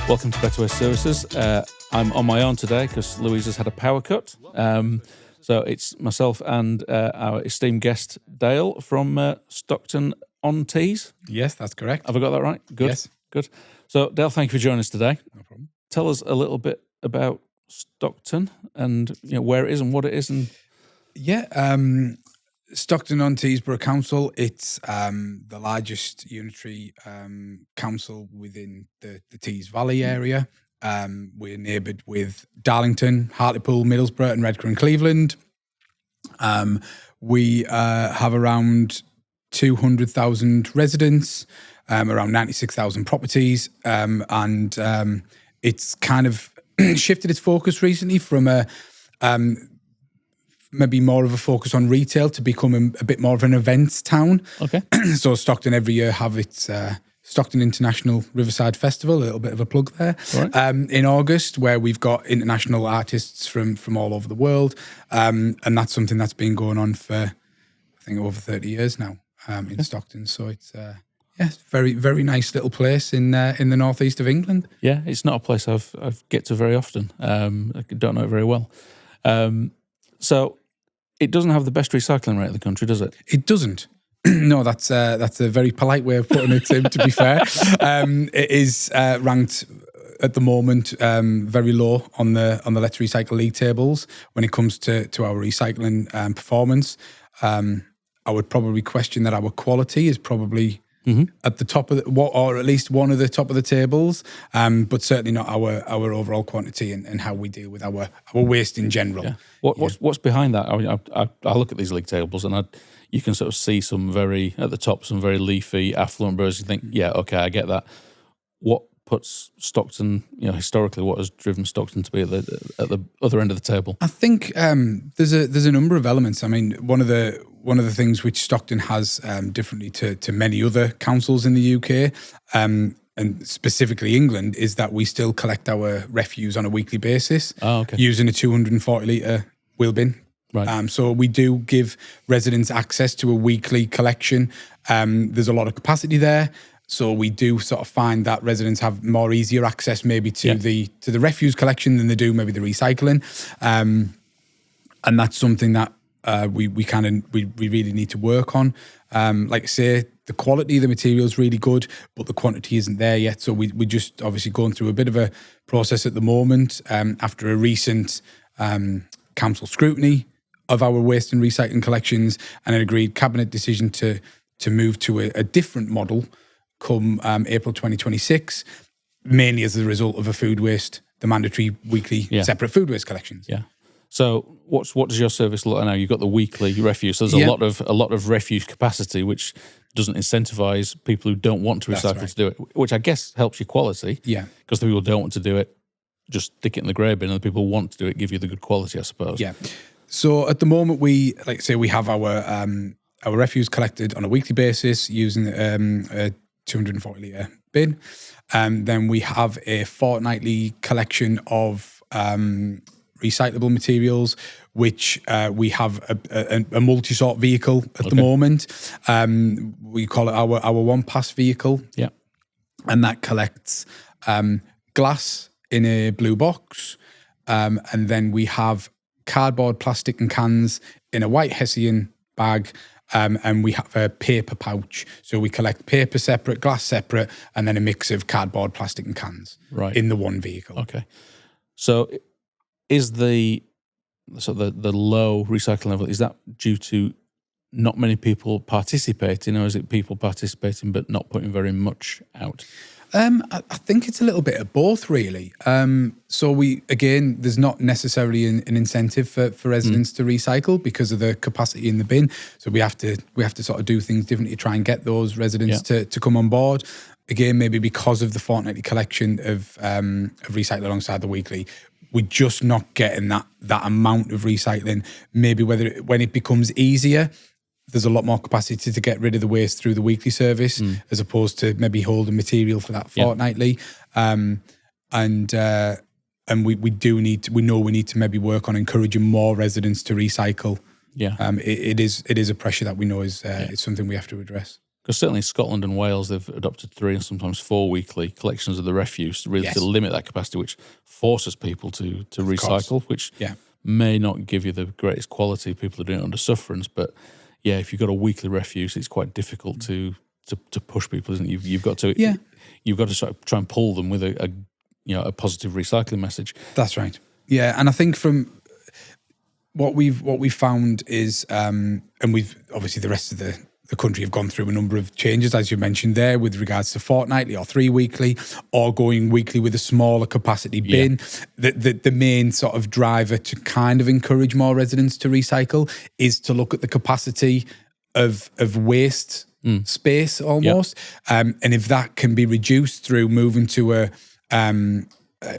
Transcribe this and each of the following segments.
Welcome to Better Waste Services. I'm on my own today because Louise has had a power cut. So it's myself and our esteemed guest, Dale, from Stockton on Tees. Yes, that's correct. Have I got that right? Good. Yes. Good. So, Dale, thank you for joining us today. No problem. Tell us a little bit about Stockton and where it is and what it is. And Stockton on Tees Borough Council. It's the largest unitary council within the Tees Valley area. We're neighboured with Darlington, Hartlepool, Middlesbrough and Redcar and Cleveland. We have around 200,000 residents, around 96,000 properties, and it's kind of shifted its focus recently from a maybe more of a focus on retail to become a bit more of an events town. Okay. So Stockton every year have its Stockton International Riverside Festival, a little bit of a plug there, right. In August, where we've got international artists from all over the world. And that's something that's been going on for, I think, over 30 years now in Stockton. So it's very, very nice little place in the northeast of England. Yeah, it's not a place I've get to very often. I don't know it very well. So it doesn't have the best recycling rate in the country, does it? It doesn't. No, that's a very polite way of putting it, Tim, to be fair. It is ranked at the moment very low on the Let's Recycle League tables when it comes to our recycling performance. I would probably question that our quality is probably at the top of or at least one of the top of the tables, but certainly not our overall quantity and how we deal with our waste in general. Yeah. What's behind that? I mean, I look at these league tables and you can sort of see some very leafy, affluent boroughs. You think, yeah, okay, I get that. What puts Stockton, historically, what has driven Stockton to be at the other end of the table? I think there's a number of elements. I mean, one of the things which Stockton has differently to many other councils in the UK, and specifically England, is that we still collect our refuse on a weekly basis using a 240 litre wheel bin. Right. So we do give residents access to a weekly collection. There's a lot of capacity there. So we do sort of find that residents have more easier access maybe to the refuse collection than they do maybe the recycling. And that's something that we really need to work on. Like I say, the quality of the material is really good, but the quantity isn't there yet. So we just obviously going through a bit of a process at the moment after a recent council scrutiny of our waste and recycling collections and an agreed cabinet decision to move to a different model come April 2026, mainly as a result of the mandatory weekly separate food waste collections. Yeah. So what does your service look like now? You've got the weekly refuse. So there's a lot of refuse capacity, which doesn't incentivise people who don't want to recycle to do it, which I guess helps your quality. Yeah. Because the people who don't want to do it, just stick it in the grey bin, and the people who want to do it give you the good quality, I suppose. Yeah. So at the moment, we have our refuse collected on a weekly basis using a 240 litre bin. Then we have a fortnightly collection of recyclable materials, which we have a multi-sort vehicle at the moment. We call it our one-pass vehicle. Yeah. And that collects glass in a blue box. And then we have cardboard, plastic and cans in a white Hessian bag. And we have a paper pouch. So we collect paper separate, glass separate, and then a mix of cardboard, plastic and cans in the one vehicle. Okay. So is the low recycling level, is that due to not many people participating, or is it people participating but not putting very much out? I think it's a little bit of both, really. So there's not necessarily an incentive for residents to recycle because of the capacity in the bin. So we have to sort of do things differently to try and get those residents to come on board. Again, maybe because of the fortnightly collection of recycle alongside the weekly, we're just not getting that amount of recycling. Maybe when it becomes easier, there's a lot more capacity to get rid of the waste through the weekly service as opposed to maybe holding material for that fortnightly. And we know we need to maybe work on encouraging more residents to recycle. Yeah. It is a pressure that we know is something we have to address. because certainly Scotland and Wales, they've adopted 3 and sometimes 4 weekly collections of the refuse, really to limit that capacity, which forces people to recycle, which may not give you the greatest quality. People are doing it under sufferance, but if you've got a weekly refuse, it's quite difficult to push people, isn't it? You've got to sort of try and pull them with a positive recycling message. That's right. Yeah, and I think from what we've found is, and we've obviously the rest of the country have gone through a number of changes, as you mentioned there, with regards to fortnightly or 3 weekly, or going weekly with a smaller capacity bin. The main sort of driver to kind of encourage more residents to recycle is to look at the capacity of waste space almost, and if that can be reduced through moving to a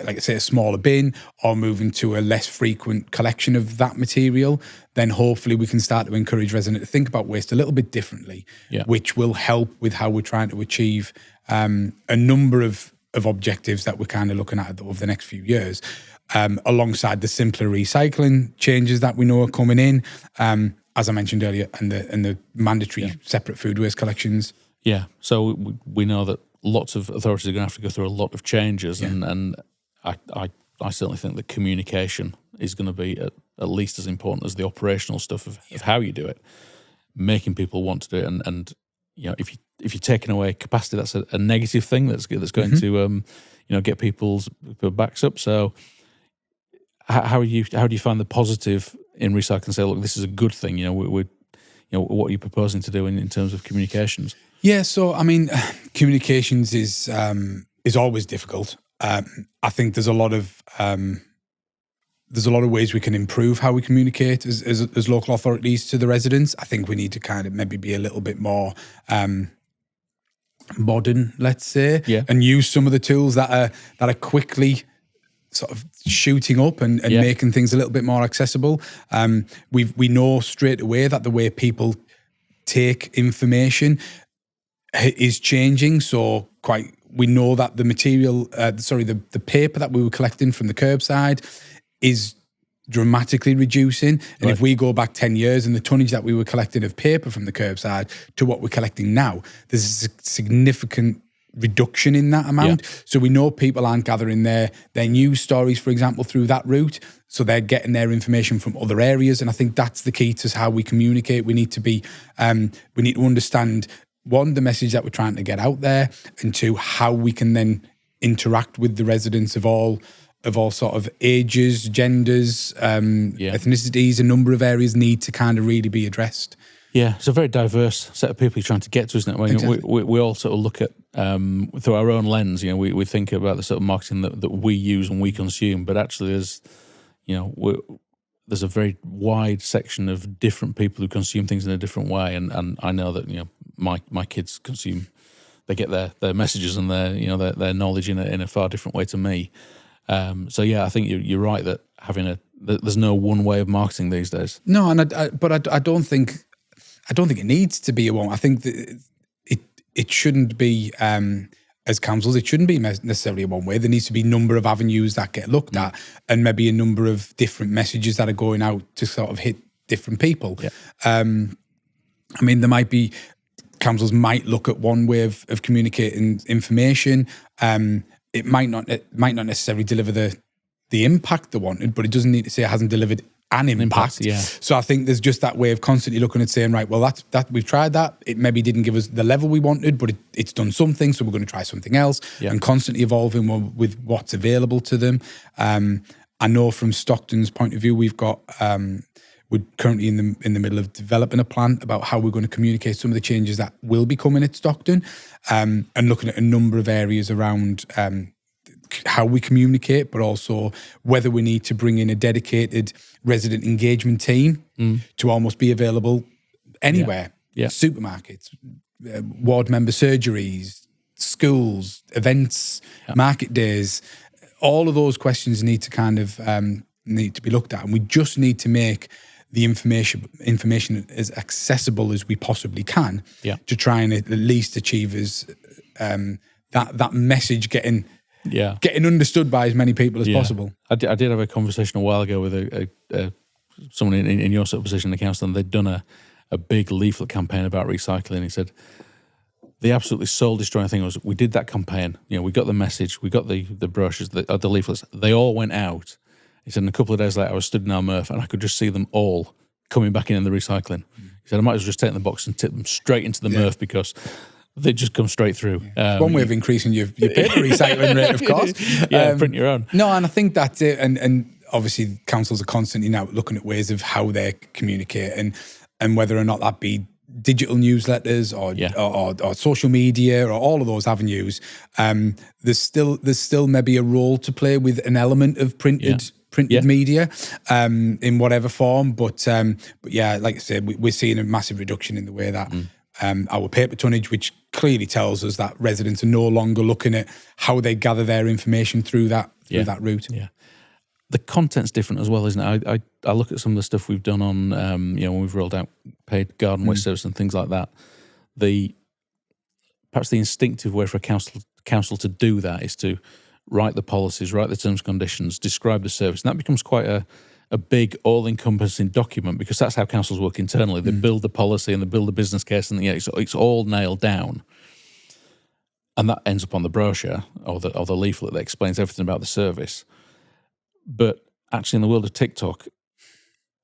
like I say, a smaller bin, or moving to a less frequent collection of that material, then hopefully we can start to encourage residents to think about waste a little bit differently, which will help with how we're trying to achieve a number of objectives that we're kind of looking at over the next few years, alongside the simpler recycling changes that we know are coming in, as I mentioned earlier, and the mandatory separate food waste collections. Yeah, so we know that lots of authorities are going to have to go through a lot of changes, and I certainly think that communication is going to be at least as important as the operational stuff of how you do it, making people want to do it, and if you're taking away capacity, that's a negative thing that's going to get people's backs up. So how do you find the positive in recycling? Say, look, this is a good thing. What are you proposing to do in terms of communications? Yeah, so I mean, communications is always difficult. I think there's a lot of ways we can improve how we communicate as local authorities to the residents. I think we need to kind of maybe be a little bit more modern, let's say, and use some of the tools that are quickly sort of shooting up and making things a little bit more accessible. We know straight away that the way people take information is changing. So we know that the material, the paper that we were collecting from the curbside is dramatically reducing. And if we go back 10 years and the tonnage that we were collecting of paper from the curbside to what we're collecting now, there's a significant reduction in that amount. So we know people aren't gathering their news stories, for example, through that route. So they're getting their information from other areas. And I think that's the key to how we communicate. We need to be, we need to understand, 1, the message that we're trying to get out there, and 2, how we can then interact with the residents of all sort of ages, genders, ethnicities. A number of areas need to kind of really be addressed. Yeah, it's a very diverse set of people you're trying to get to, isn't it? I mean, exactly. we all sort of look at, through our own lens, we think about the sort of marketing that we use and we consume, but actually there's a very wide section of different people who consume things in a different way, and I know that my kids consume, they get their messages and their knowledge in a far different way to me. So I think you're right that there's no one way of marketing these days. No, and I don't think it needs to be a one. I think that it shouldn't be, as councils, it shouldn't be necessarily a one way. There needs to be a number of avenues that get looked at, and maybe a number of different messages that are going out to sort of hit different people. Yeah. I mean, councils might look at one way of communicating information. It might not necessarily deliver the impact they wanted, but it doesn't need to say it hasn't delivered an impact. So I think there's just that way of constantly looking at saying, right, well, that we've tried that. It maybe didn't give us the level we wanted, but it's done something, so we're going to try something else, and constantly evolving with what's available to them. I know from Stockton's point of view, we've got we're currently in the middle of developing a plan about how we're going to communicate some of the changes that will be coming at Stockton, and looking at a number of areas around how we communicate, but also whether we need to bring in a dedicated resident engagement team to almost be available anywhere. Supermarkets, ward member surgeries, schools, events, market days. All of those questions need to kind of need to be looked at, and we just need to make the information as accessible as we possibly can to try and at least achieve that message getting understood by as many people as possible. I did have a conversation a while ago with someone in your sort of position in the council, and they'd done a big leaflet campaign about recycling. He said, the absolutely soul-destroying thing was we did that campaign. We got the message, we got the brochures, the leaflets. They all went out. He said, and a couple of days later, I was stood in our MRF and I could just see them all coming back in the recycling. He said, I might as well just take the box and tip them straight into the MRF because they just come straight through. One way of increasing your paper recycling rate, of course. Print your own. No, and I think that's it. And obviously, councils are constantly now looking at ways of how they communicate and whether or not that be digital newsletters or social media or all of those avenues. There's still maybe a role to play with an element of printed media in whatever form. But yeah, like I said, we're seeing a massive reduction in the way that our paper tonnage, which clearly tells us that residents are no longer looking at how they gather their information through that route. Yeah. The content's different as well, isn't it? I look at some of the stuff we've done on, when we've rolled out paid garden waste service and things like that. Perhaps the instinctive way for a council to do that is to write the policies, write the terms and conditions, describe the service, and that becomes quite a big, all-encompassing document because that's how councils work internally. They build the policy and they build the business case, and it's all nailed down. And that ends up on the brochure or the leaflet that explains everything about the service. But actually, in the world of TikTok,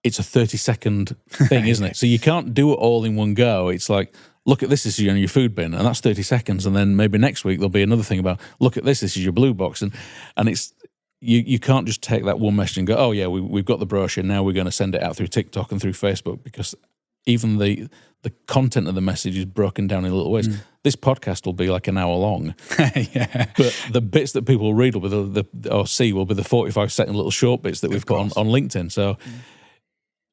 it's a 30-second thing, isn't it? So you can't do it all in one go. It's like, look at this is your food bin, and that's 30 seconds. And then maybe next week there'll be another thing about, look at this is your blue box. And it's you can't just take that one message and go, oh yeah, we've got the brochure, now we're going to send it out through TikTok and through Facebook, because even the content of the message is broken down in little ways. This podcast will be like an hour long, but the bits that people read will be or see will be the 45-second little short bits that we've got on LinkedIn. So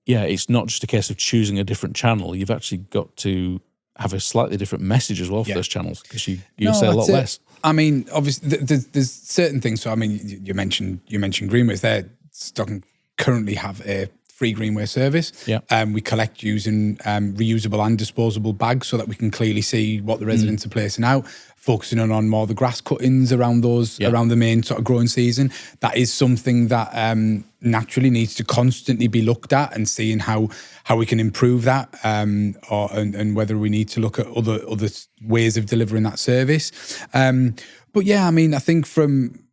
yeah, it's not just a case of choosing a different channel. You've actually got to have a slightly different message as well for those channels, because you say a lot less. I mean, obviously, there's certain things. So I mean, you mentioned greenways there. Stockton currently have a free greenway service. We collect using reusable and disposable bags so that we can clearly see what the residents are placing out, focusing on more the grass cuttings around around the main sort of growing season. That is something that naturally needs to constantly be looked at, and seeing how we can improve that, and whether we need to look at other ways of delivering that service. But yeah, I mean, I think from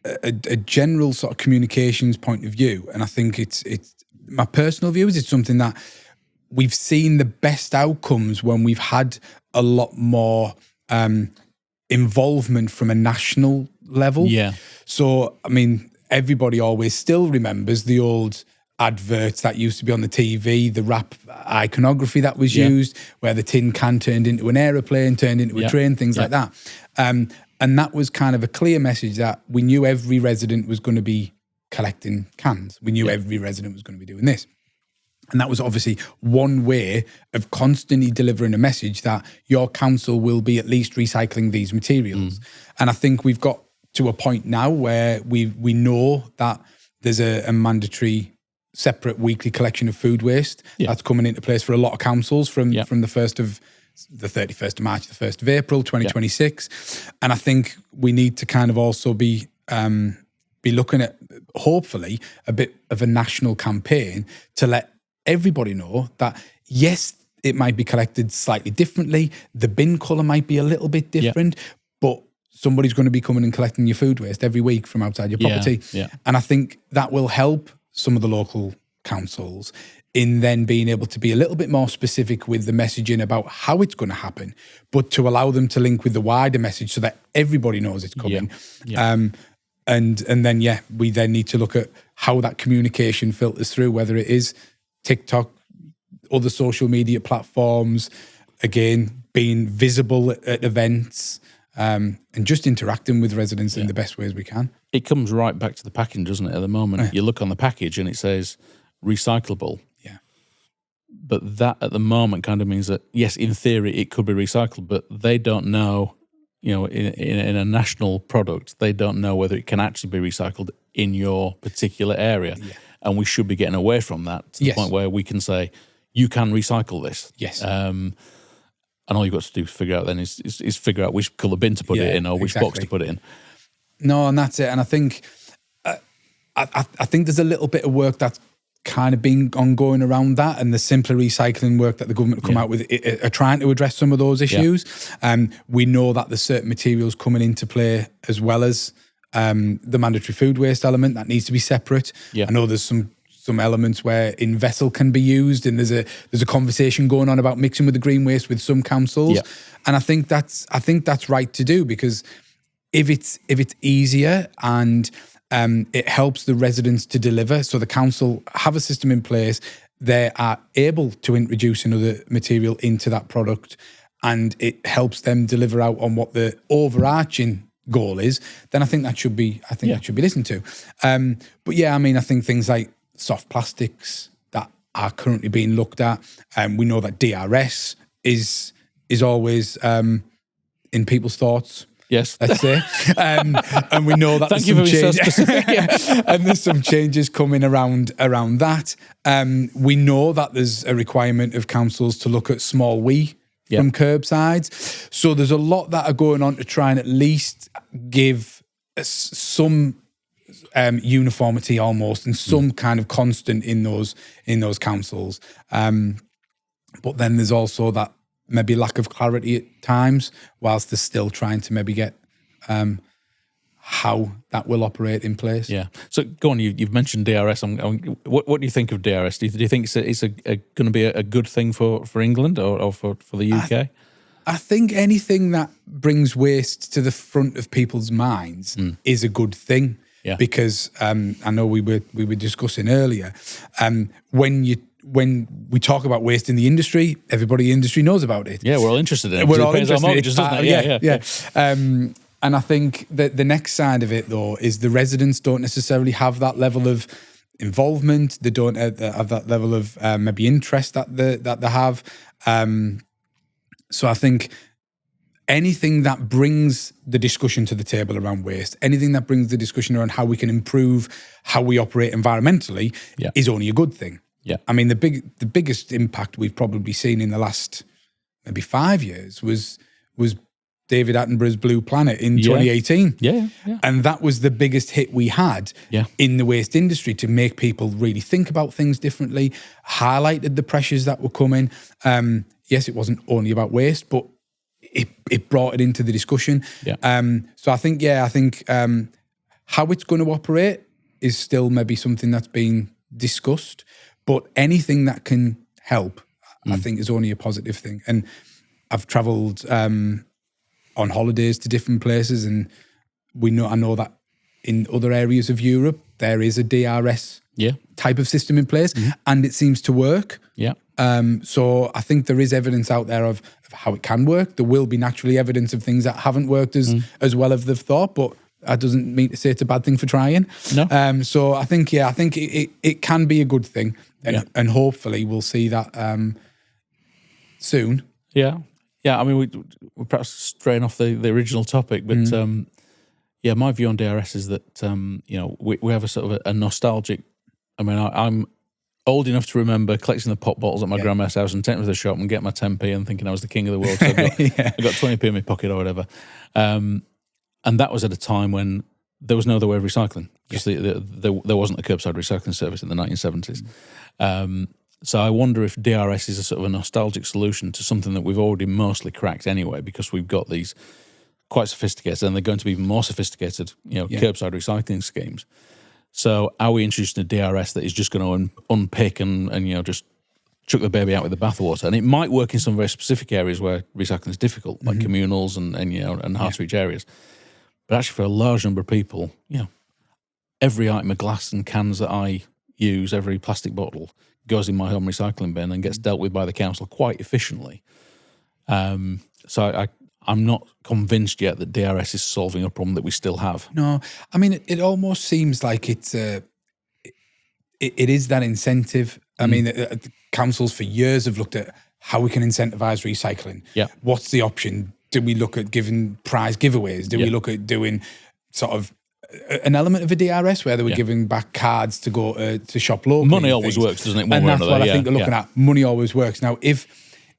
a general sort of communications point of view, and I think it's my personal view is it's something that we've seen the best outcomes when we've had a lot more involvement from a national level. So I mean, everybody always still remembers the old adverts that used to be on the TV, the rap iconography that was used, where the tin can turned into an aeroplane, turned into a train, things like that. And that was kind of a clear message that we knew every resident was going to be collecting cans. We knew every resident was going to be doing this. And that was obviously one way of constantly delivering a message that your council will be at least recycling these materials. And I think we've got to a point now where we know that there's a mandatory separate weekly collection of food waste that's coming into place for a lot of councils from the 31st of March, the 1st of April, 2026. And I think we need to kind of also be looking at, hopefully, a bit of a national campaign to let everybody know that, yes, it might be collected slightly differently. The bin colour might be a little bit different, but somebody's going to be coming and collecting your food waste every week from outside your property. And I think that will help some of the local councils in then being able to be a little bit more specific with the messaging about how it's going to happen, but to allow them to link with the wider message so that everybody knows it's coming. And then, we then need to look at how that communication filters through, whether it is TikTok, other social media platforms, again, being visible at events, and just interacting with residents in the best ways we can. It comes right back to the packaging, doesn't it? At the moment, you look on the package and it says recyclable. But that at the moment kind of means that, yes, in theory, it could be recycled, but they don't know, in a national product, they don't know whether it can actually be recycled in your particular area. And we should be getting away from that to the point where we can say, you can recycle this. And all you've got to do is figure out then is figure out which colour bin to put it in or which box to put it in. No, and that's it. And I think I think there's a little bit of work that's kind of been ongoing around that, and the simpler recycling work that the government have come out with are trying to address some of those issues. We know that there's certain materials coming into play as well as the mandatory food waste element that needs to be separate. I know there's some elements where in vessel can be used, and there's a conversation going on about mixing with the green waste with some councils, and I think that's right to do, because if it's easier and it helps the residents to deliver, so the council have a system in place, they are able to introduce another material into that product, and it helps them deliver out on what the overarching goal is, then I think that should be that should be listened to. But yeah, I mean, I think things like soft plastics that are currently being looked at, we know that DRS is always in people's thoughts. Yes, let's say, and we know that Thank you for being so specific. And there's some changes coming around that. We know that there's a requirement of councils to look at small WEEE from curbsides. So there's a lot that are going on to try and at least give some uniformity almost, and some kind of constant in those councils. But then there's also that maybe lack of clarity at times, whilst they're still trying to maybe get how that will operate in place. Yeah. So go on. You've mentioned DRS. What do you think of DRS? Do you think it's going to be a good thing for England or for the UK? I think anything that brings waste to the front of people's minds is a good thing. Yeah. Because I know we were discussing earlier, when we talk about waste in the industry, everybody in the industry knows about it. Yeah, we're all interested in it. We're all interested in it. Mortgages, doesn't it? Yeah. And I think that the next side of it, though, is the residents don't necessarily have that level of involvement. They don't have that level of maybe interest that they have. So I think anything that brings the discussion to the table around waste, anything that brings the discussion around how we can improve how we operate environmentally is only a good thing. Yeah. I mean, the biggest impact we've probably seen in the last maybe 5 years was David Attenborough's Blue Planet in 2018. Yeah. And that was the biggest hit we had in the waste industry, to make people really think about things differently, highlighted the pressures that were coming. Yes, it wasn't only about waste, but it brought it into the discussion. Yeah. So I think how it's going to operate is still maybe something that's being discussed, but anything that can help, I think, is only a positive thing. And I've travelled on holidays to different places, and I know that in other areas of Europe there is a DRS type of system in place, and it seems to work. Yeah. So I think there is evidence out there of how it can work. There will be naturally evidence of things that haven't worked as well as they've thought, but that doesn't mean to say it's a bad thing for trying. No. So I think it can be a good thing, and hopefully we'll see that soon. Yeah. Yeah, I mean, we're perhaps straying off the original topic, but my view on DRS is that we have a sort of a nostalgic. I mean, I'm old enough to remember collecting the pop bottles at my grandma's house and taking them to the shop and getting my 10p and thinking I was the king of the world. So I got 20p in my pocket or whatever, and that was at a time when there was no other way of recycling. Just there wasn't a curbside recycling service in the 1970s. So I wonder if DRS is a sort of a nostalgic solution to something that we've already mostly cracked anyway, because we've got these quite sophisticated, and they're going to be even more sophisticated, curbside recycling schemes. So are we introducing a DRS that is just going to unpick and just chuck the baby out with the bathwater? And it might work in some very specific areas where recycling is difficult, like communals and hard to reach areas. But actually, for a large number of people, every item of glass and cans that I use, every plastic bottle, goes in my home recycling bin and gets dealt with by the council quite efficiently. So I'm not convinced yet that DRS is solving a problem that we still have. No, I mean, it almost seems like it is that incentive. I mean, the councils for years have looked at how we can incentivize recycling. Yeah. What's the option? Do we look at giving prize giveaways? Do we look at doing sort of an element of a DRS where they were giving back cards to go to shop locally? Money always works, doesn't it? And that's what I think they're looking at. Money always works. Now, if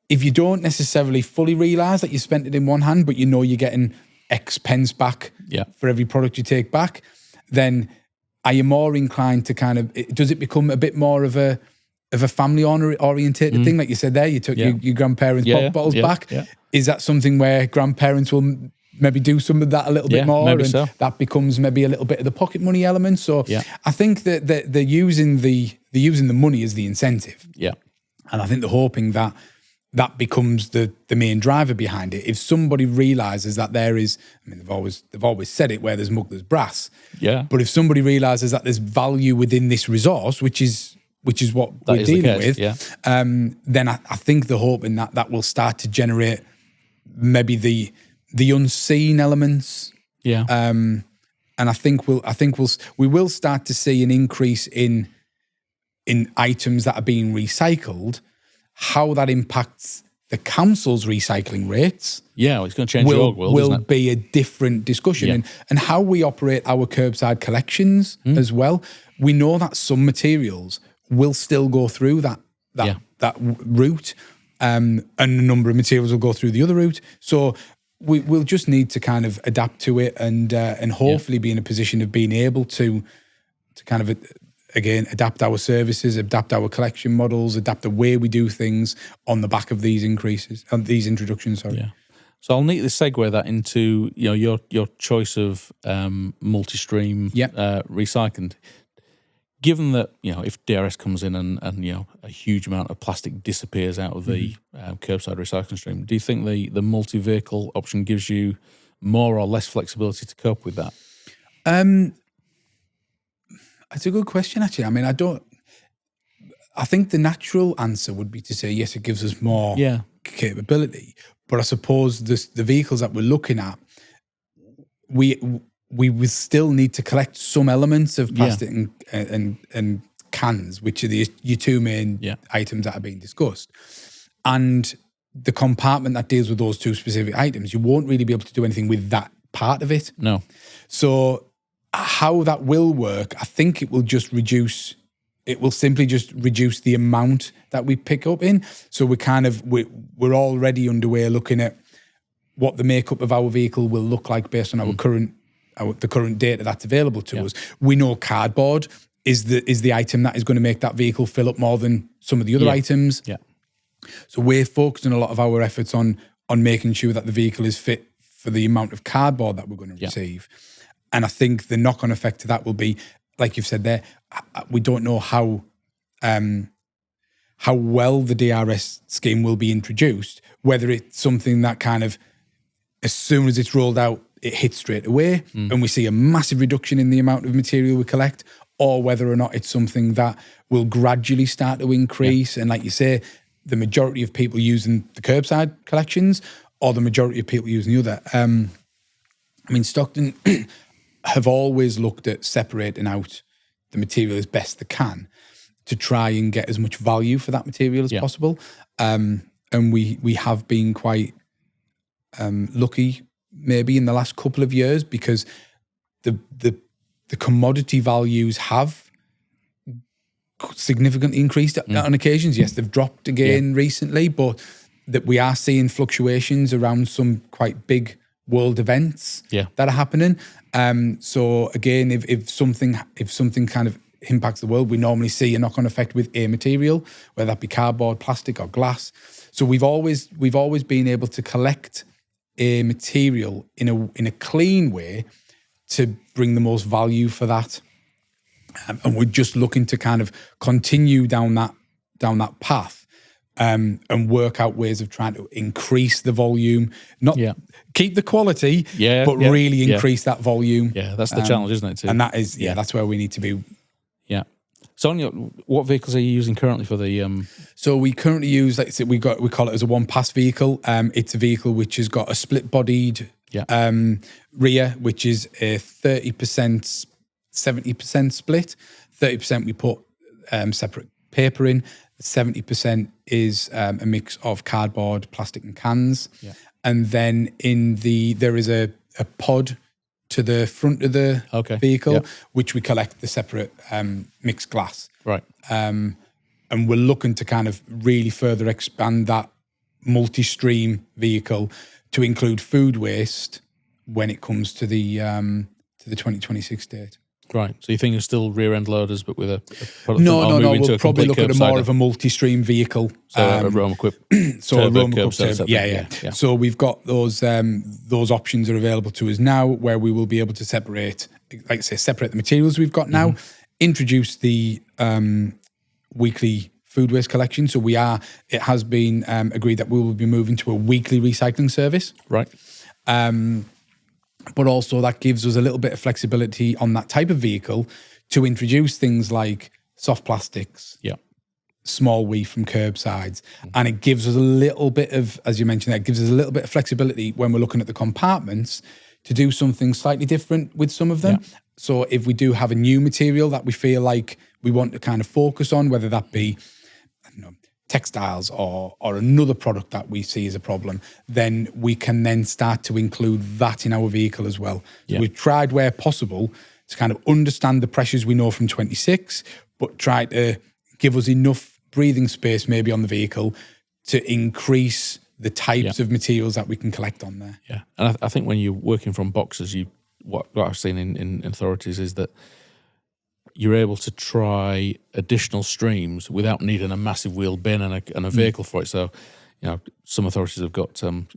you don't necessarily fully realise that you spent it in one hand, but you're getting X pence back for every product you take back, then are you more inclined to kind of, does it become a bit more of a family orientated thing? Like you said there, you took your grandparents' pop bottles back. Yeah. Is that something where grandparents will maybe do some of that a little bit more, and that becomes maybe a little bit of the pocket money element? So I think that they're using the money as the incentive. Yeah. And I think they're hoping that becomes the main driver behind it. If somebody realises that there is, I mean, they've always said it, where there's muck, there's brass. Yeah. But if somebody realises that there's value within this resource, which is what we're dealing with, then I think they're hoping that will start to generate maybe the unseen elements. Yeah. And I think we will start to see an increase in items that are being recycled. How that impacts the council's recycling rates, it's going to change the org world, will be a different discussion. And how we operate our curbside collections as well. We know that some materials will still go through that route, and a number of materials will go through the other route. So we'll just need to kind of adapt to it, and hopefully be in a position of being able to kind of, again, adapt our services, adapt our collection models, adapt the way we do things on the back of these increases and these introductions. Sorry. Yeah. So I'll neatly segue that into your choice of multi-stream recycling. Given that if DRS comes in and a huge amount of plastic disappears out of the curbside recycling stream, do you think the multi-vehicle option gives you more or less flexibility to cope with that? It's a good question, actually. I mean, I think the natural answer would be to say, yes, it gives us more capability. But I suppose the vehicles that we're looking at, we would still need to collect some elements of plastic and cans, which are your two main items that are being discussed. And the compartment that deals with those two specific items, you won't really be able to do anything with that part of it. No. So how that will work, I think it will just reduce. It will simply just reduce the amount that we pick up in. So we're already underway looking at what the makeup of our vehicle will look like based on our the current data that's available to us. We know cardboard is the item that is going to make that vehicle fill up more than some of the other items. Yeah. So we're focusing a lot of our efforts on making sure that the vehicle is fit for the amount of cardboard that we're going to receive. And I think the knock-on effect to that will be, like you've said there, we don't know how well the DRS scheme will be introduced, whether it's something that kind of, as soon as it's rolled out, it hits straight away and we see a massive reduction in the amount of material we collect, or whether or not it's something that will gradually start to increase. And like you say, the majority of people using the curbside collections or the majority of people using the other. I mean, Stockton have always looked at separating out the material as best they can to try and get as much value for that material as possible. And we have been quite lucky maybe in the last couple of years, because the commodity values have significantly increased on occasions. Yes, they've dropped again recently, but that we are seeing fluctuations around some quite big world events that are happening. So again, if something kind of impacts the world, we normally see a knock-on effect with a material, whether that be cardboard, plastic, or glass. So we've always been able to collect a material in a clean way to bring the most value for that. And we're just looking to kind of continue down that path. And work out ways of trying to increase the volume, not keep the quality, but really increase that volume. Yeah, that's the challenge, isn't it? Too? And that is, that's where we need to be. Yeah. Sonia, what vehicles are you using currently for the? So we currently use, like I said, we call it as a one-pass vehicle. It's a vehicle which has got a split-bodied rear, which is a 30%, 70% split. 30% we put separate paper in. 70% is a mix of cardboard, plastic, and cans. Yeah. And then there is a pod to the front of the vehicle, which we collect the separate mixed glass. Right. And we're looking to kind of really further expand that multi-stream vehicle to include food waste when it comes to the 2026 date. Right. So you think it's still rear end loaders, but with a product? No. We'll probably look at more of a multi-stream vehicle. So a Roma Equip. So a Roma Equip. Yeah. So we've got those options are available to us now, where we will be able to separate the materials we've got now, introduce the weekly food waste collection. So it has been agreed that we will be moving to a weekly recycling service. Right. But also that gives us a little bit of flexibility on that type of vehicle to introduce things like soft plastics, small WEEE from Kerbsides. And it gives us a little bit of, as you mentioned, it gives us a little bit of flexibility when we're looking at the compartments to do something slightly different with some of them. Yeah. So if we do have a new material that we feel like we want to kind of focus on, whether that be, textiles or another product that we see as a problem, then we can then start to include that in our vehicle as well. Yeah. We've tried where possible to kind of understand the pressures we know from 26, but try to give us enough breathing space maybe on the vehicle to increase the types of materials that we can collect on there. Yeah, and I think when you're working from boxes, what I've seen in authorities is that you're able to try additional streams without needing a massive wheel bin and a vehicle for it. So, some authorities have got an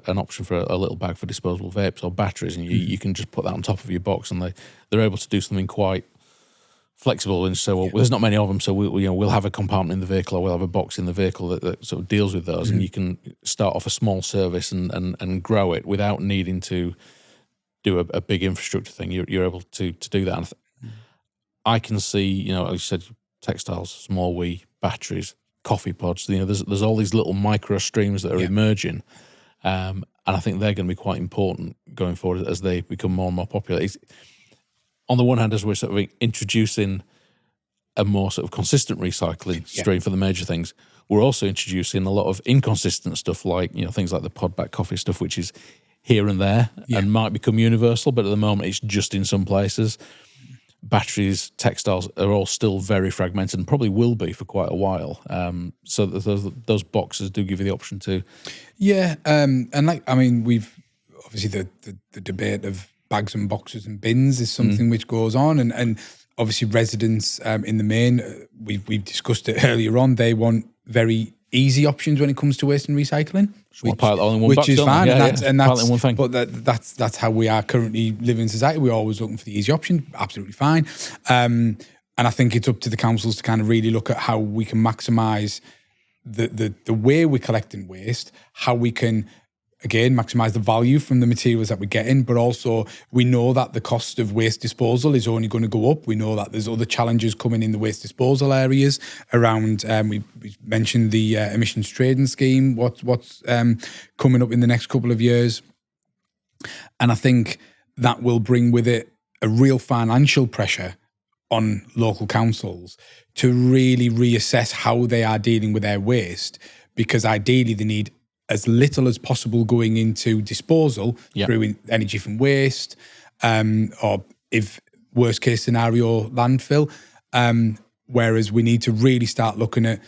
option for a little bag for disposable vapes or batteries, and you can just put that on top of your box, and they're able to do something quite flexible and say, well, there's not many of them, so we'll have a compartment in the vehicle, or we'll have a box in the vehicle that sort of deals with those, and you can start off a small service and grow it without needing to do a big infrastructure thing. You're able to do that. And I can see, like you said, textiles, small WEEE, batteries, coffee pods. There's all these little micro streams that are emerging, and I think they're going to be quite important going forward as they become more and more popular. On the one hand, as we're sort of introducing a more sort of consistent recycling stream for the major things, we're also introducing a lot of inconsistent stuff, like things like the pod back coffee stuff, which is here and there and might become universal, but at the moment it's just in some places. Batteries, textiles are all still very fragmented and probably will be for quite a while. So those boxes do give you the option to. Yeah, and we've obviously the debate of bags and boxes and bins is something which goes on, and obviously residents in the main, we've discussed it earlier on, they want very easy options when it comes to waste and recycling, which is fine, that's how we are currently living in society. We're always looking for the easy option, absolutely fine. And I think it's up to the councils to kind of really look at how we can maximise the way we're collecting waste, how we can again maximise the value from the materials that we're getting, but also we know that the cost of waste disposal is only going to go up. We know that there's other challenges coming in the waste disposal areas around, we mentioned the emissions trading scheme, what's coming up in the next couple of years. And I think that will bring with it a real financial pressure on local councils to really reassess how they are dealing with their waste, because ideally they need as little as possible going into disposal through energy from waste, or if worst case scenario, landfill. Whereas we need to really start looking at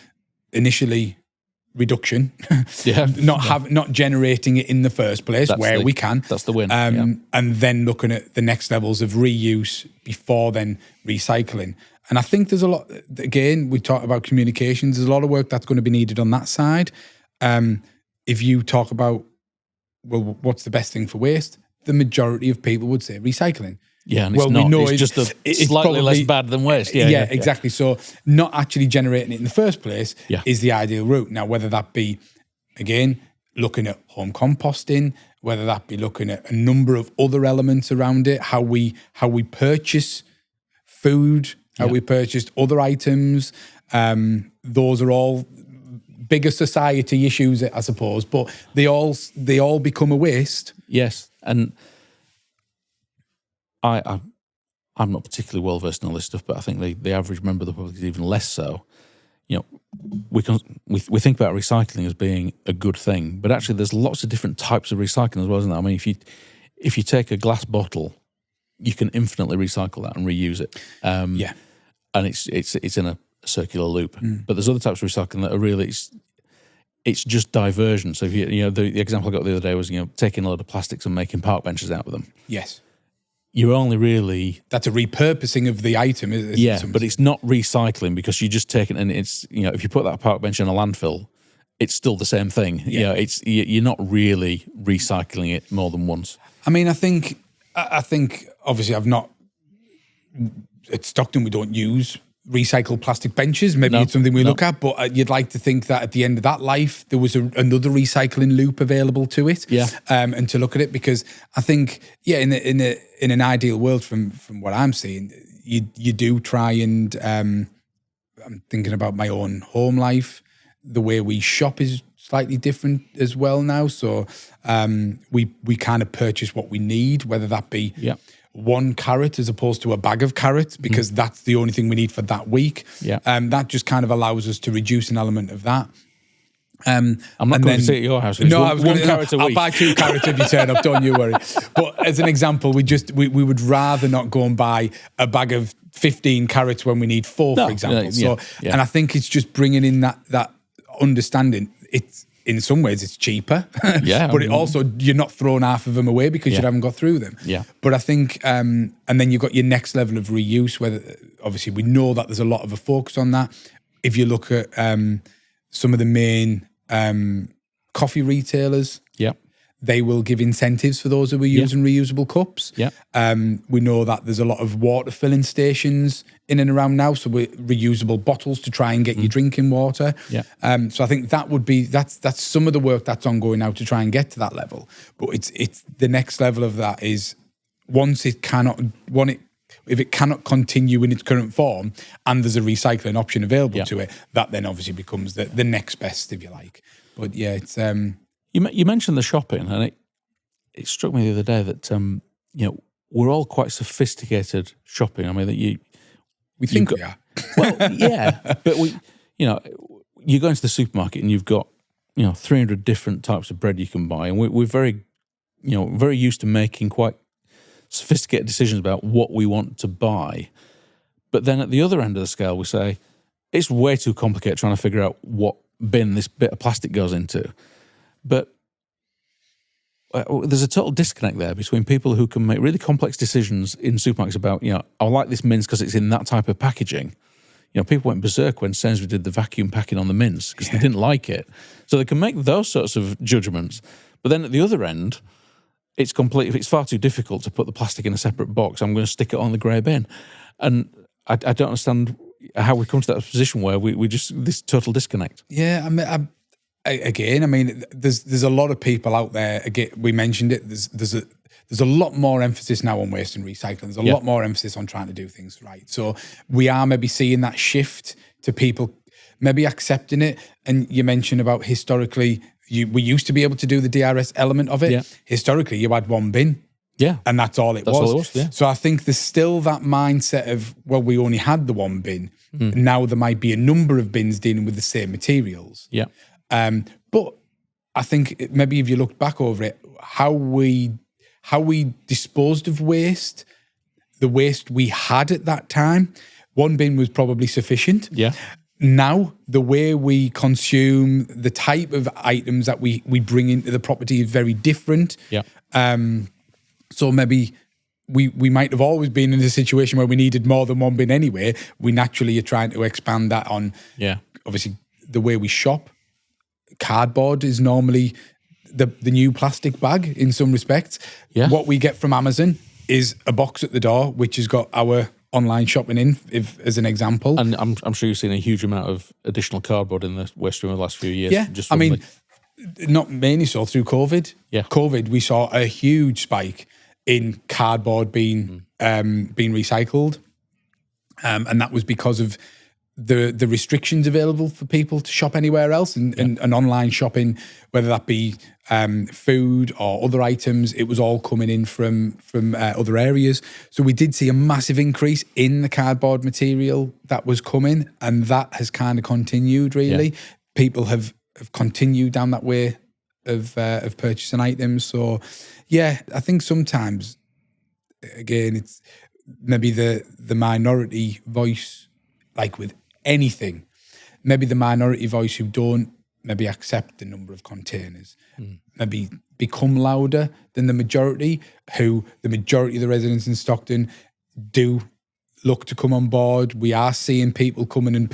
initially reduction, not generating it in the first place we can. That's the win. And then looking at the next levels of reuse before then recycling. And I think there's a lot, again, we talk about communications, there's a lot of work that's going to be needed on that side. If you talk about, well, what's the best thing for waste? The majority of people would say recycling. Yeah, and it's just it's slightly less bad than waste. Yeah, exactly. So not actually generating it in the first place is the ideal route. Now, whether that be, again, looking at home composting, whether that be looking at a number of other elements around it, how we purchase food, how we purchase other items, those are all bigger society issues, I suppose, but they all become a waste. Yes, and I'm not particularly well versed in all this stuff, but I think the average member of the public is even less so. We think about recycling as being a good thing, but actually there's lots of different types of recycling as well, isn't there? I mean, if you take a glass bottle, you can infinitely recycle that and reuse it. And it's in a circular loop. But there's other types of recycling that are really it's just diversion. So if the example I got the other day was taking a load of plastics and making park benches out of them. Yes. you're only really... That's a repurposing of the item, isn't it? But it's not recycling because you just take it and it's, if you put that park bench in a landfill, it's still the same thing. Yeah. You're not really recycling it more than once. I mean, I think obviously at Stockton we don't use recycled plastic benches. Maybe it's something we look at, but you'd like to think that at the end of that life there was another recycling loop available to it. Yeah. And to look at it, because I think in an ideal world from what I'm seeing, you do try and I'm thinking about my own home life. The way we shop is slightly different as well now. So we kind of purchase what we need, whether that be one carrot as opposed to a bag of carrots, because that's the only thing we need for that week. Yeah. That just kind of allows us to reduce an element of that. I'm not going to sit at your house. No, I was one carrot a week. I'll buy 2 carrots if you turn up, don't you worry. But as an example, we would rather not go and buy a bag of 15 carrots when we need 4, for example. And I think it's just bringing in that understanding. It's in some ways it's cheaper, but it also, you're not throwing half of them away because you haven't got through them. Yeah. But I think, and then you've got your next level of reuse, whether obviously we know that there's a lot of a focus on that. If you look at some of the main coffee retailers, they will give incentives for those who are using reusable cups. Yeah. We know that there's a lot of water filling stations in and around now, so we're reusable bottles to try and get you drinking water. Yeah. So I think that's some of the work that's ongoing now to try and get to that level. But it's the next level of that is if it cannot continue in its current form and there's a recycling option available to it, that then obviously becomes the next best, if you like. But yeah, it's You mentioned the shopping, and it struck me the other day that we're all quite sophisticated shopping. I mean, that we think we are. Well, yeah, but you go into the supermarket and you've got 300 different types of bread you can buy, and we're very very used to making quite sophisticated decisions about what we want to buy. But then at the other end of the scale, we say it's way too complicated trying to figure out what bin this bit of plastic goes into. But there's a total disconnect there between people who can make really complex decisions in supermarkets about, I like this mince because it's in that type of packaging. People went berserk when Sainsbury's did the vacuum packing on the mince because they didn't like it. So they can make those sorts of judgments. But then at the other end, it's far too difficult to put the plastic in a separate box. I'm going to stick it on the grey bin. And I don't understand how we come to that position where we just, this total disconnect. Yeah, I mean, there's a lot of people out there. Again, we mentioned it. There's a lot more emphasis now on waste and recycling. There's a lot more emphasis on trying to do things right. So we are maybe seeing that shift to people maybe accepting it. And you mentioned about historically, we used to be able to do the DRS element of it. Yeah. Historically, you had one bin. Yeah. And that's all it was. Yeah. So I think there's still that mindset of, well, we only had the one bin. Now there might be a number of bins dealing with the same materials. Yeah. But I think maybe if you look back over it, how we disposed of waste, the waste we had at that time, one bin was probably sufficient. Yeah. Now, the way we consume, the type of items that we bring into the property is very different. Yeah. So maybe we might have always been in a situation where we needed more than one bin anyway. We naturally are trying to expand that on, obviously, the way we shop. Cardboard is normally the new plastic bag in some respects. Yeah. What we get from Amazon is a box at the door, which has got our online shopping in, as an example. And I'm sure you've seen a huge amount of additional cardboard in the West Room in the last few years. Yeah, I mean, not mainly so through COVID. Yeah. COVID, we saw a huge spike in cardboard being recycled. And that was because of the restrictions available for people to shop anywhere else and online shopping, whether that be food or other items, it was all coming in from other areas. So we did see a massive increase in the cardboard material that was coming, and that has kind of continued, really. Yeah. People have continued down that way of purchasing items. So, yeah, I think sometimes, again, it's maybe the minority voice, like with anything, maybe the minority voice who don't maybe accept the number of containers, maybe become louder than the majority of the residents in Stockton do look to come on board. We are seeing people coming and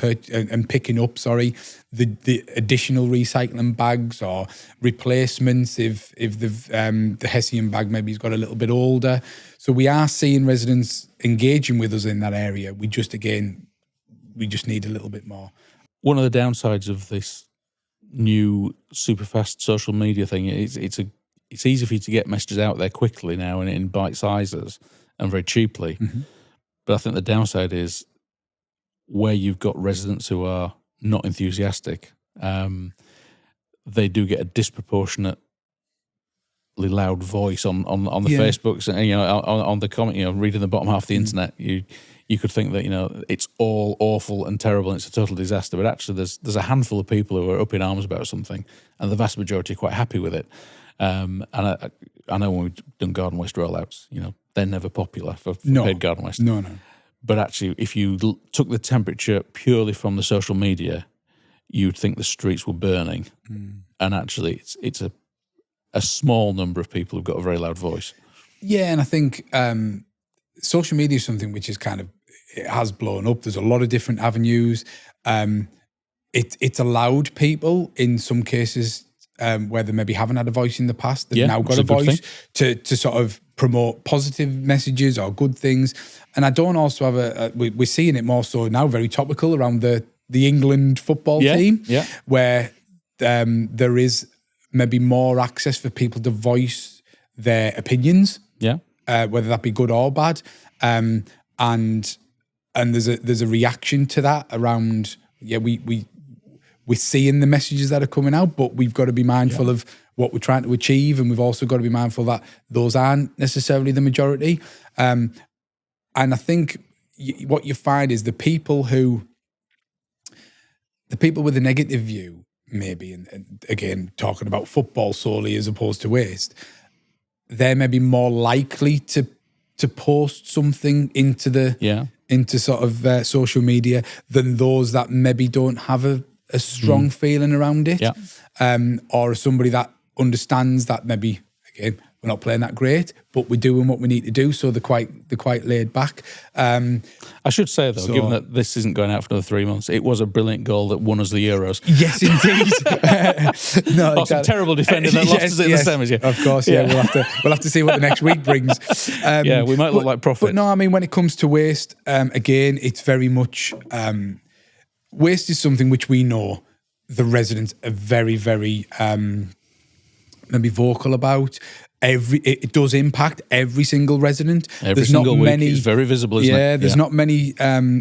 picking up, the additional recycling bags or replacements if the Hessian bag maybe has got a little bit older. So we are seeing residents engaging with us in that area. We just need a little bit more. One of the downsides of this new super fast social media thing is it's easy for you to get messages out there quickly now and in bite sizes and very cheaply. Mm-hmm. But I think the downside is where you've got residents who are not enthusiastic, they do get a disproportionately loud voice on the Facebooks and on the comment. Reading the bottom half of the internet, you could think that it's all awful and terrible and it's a total disaster. But actually, there's a handful of people who are up in arms about something, and the vast majority are quite happy with it. And I know when we've done garden waste rollouts, they're never popular for paid garden waste. No. But actually, if you took the temperature purely from the social media, you'd think the streets were burning. Mm. And actually, it's a small number of people who've got a very loud voice. Yeah, and I think social media is something which is it has blown up. There's a lot of different avenues. It's allowed people in some cases where they maybe haven't had a voice in the past, they've now got a voice to sort of promote positive messages or good things. And I don't also have we're seeing it more so now, very topical around the England football team, where there is maybe more access for people to voice their opinions, whether that be good or bad, and there's a reaction to that around we're seeing the messages that are coming out, but we've got to be mindful of what we're trying to achieve, and we've also got to be mindful that those aren't necessarily the majority. And I think what you find is the people with a negative view, maybe, and again, talking about football solely as opposed to waste, they're maybe more likely to post something into sort of social media than those that maybe don't have a strong feeling around it, or somebody that understands that maybe, again, we're not playing that great, but we're doing what we need to do, so they're quite laid back. I should say, though, given that this isn't going out for another 3 months, it was a brilliant goal that won us the Euros. Yes, indeed. Some terrible defender that lost us in the semis. Of course, we'll have to see what the next week brings. We might look like prophets. But no, I mean, when it comes to waste, again, it's very much waste is something which we know the residents are very, very maybe vocal about. It does impact every single resident. There's single not many, week is very visible, isn't it? There's not many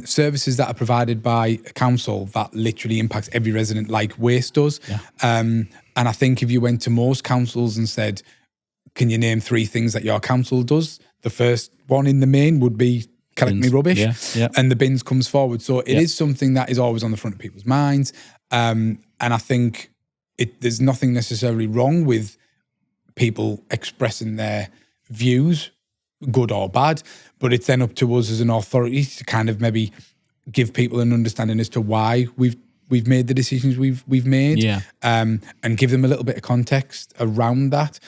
services that are provided by a council that literally impacts every resident like waste does. Yeah. And I think if you went to most councils and said, can you name 3 things that your council does? The first one in the main would be collect me rubbish, and the bins comes forward. So it is something that is always on the front of people's minds. And I think there's nothing necessarily wrong with people expressing their views, good or bad, but it's then up to us as an authority to kind of maybe give people an understanding as to why we've made the decisions we've made, and give them a little bit of context around that.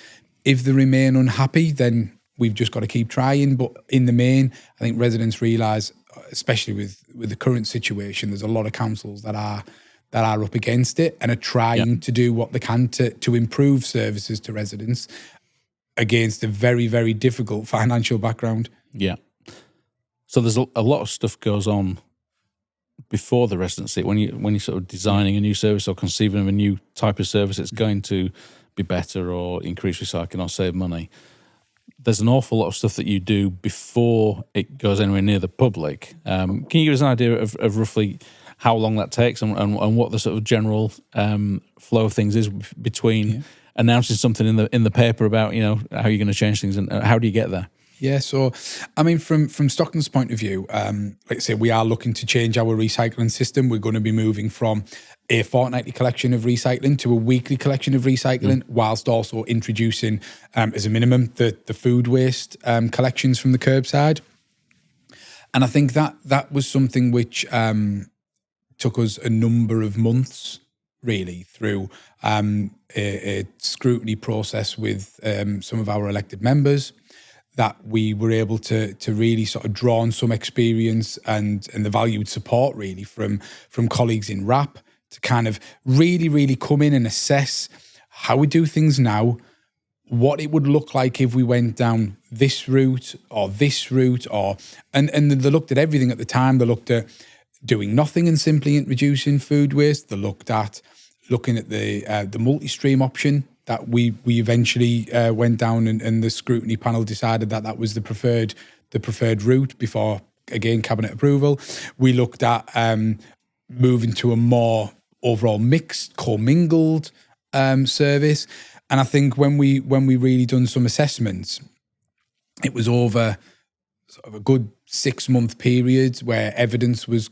If they remain unhappy, then we've just got to keep trying. But in the main, I think residents realise, especially with the current situation, there's a lot of councils that are up against it and are trying to do what they can to improve services to residents against a very, very difficult financial background. Yeah. So there's a lot of stuff goes on before the residency when you're sort of designing a new service or conceiving of a new type of service that's going to be better or increase recycling or save money. There's an awful lot of stuff that you do before it goes anywhere near the public. Can you give us an idea of roughly how long that takes and what the sort of general flow of things is between announcing something in the paper about how you're going to change things and how do you get there? Yeah, so I mean, from Stockton's point of view, like I say, we are looking to change our recycling system. We're going to be moving from a fortnightly collection of recycling to a weekly collection of recycling, whilst also introducing, as a minimum, the food waste collections from the curbside. And I think that was something which took us a number of months really, through a scrutiny process with some of our elected members, that we were able to really sort of draw on some experience and the valued support really from colleagues in RAP to kind of really come in and assess how we do things now, what it would look like if we went down this route, and they looked at everything at the time. They looked at doing nothing and simply reducing food waste. They looked at looking at the multi-stream option that we eventually went down, and the scrutiny panel decided that was the preferred route before, again, cabinet approval. We looked at moving to a more overall mixed, commingled service. And I think when we really done some assessments, it was over sort of a good 6-month period where evidence was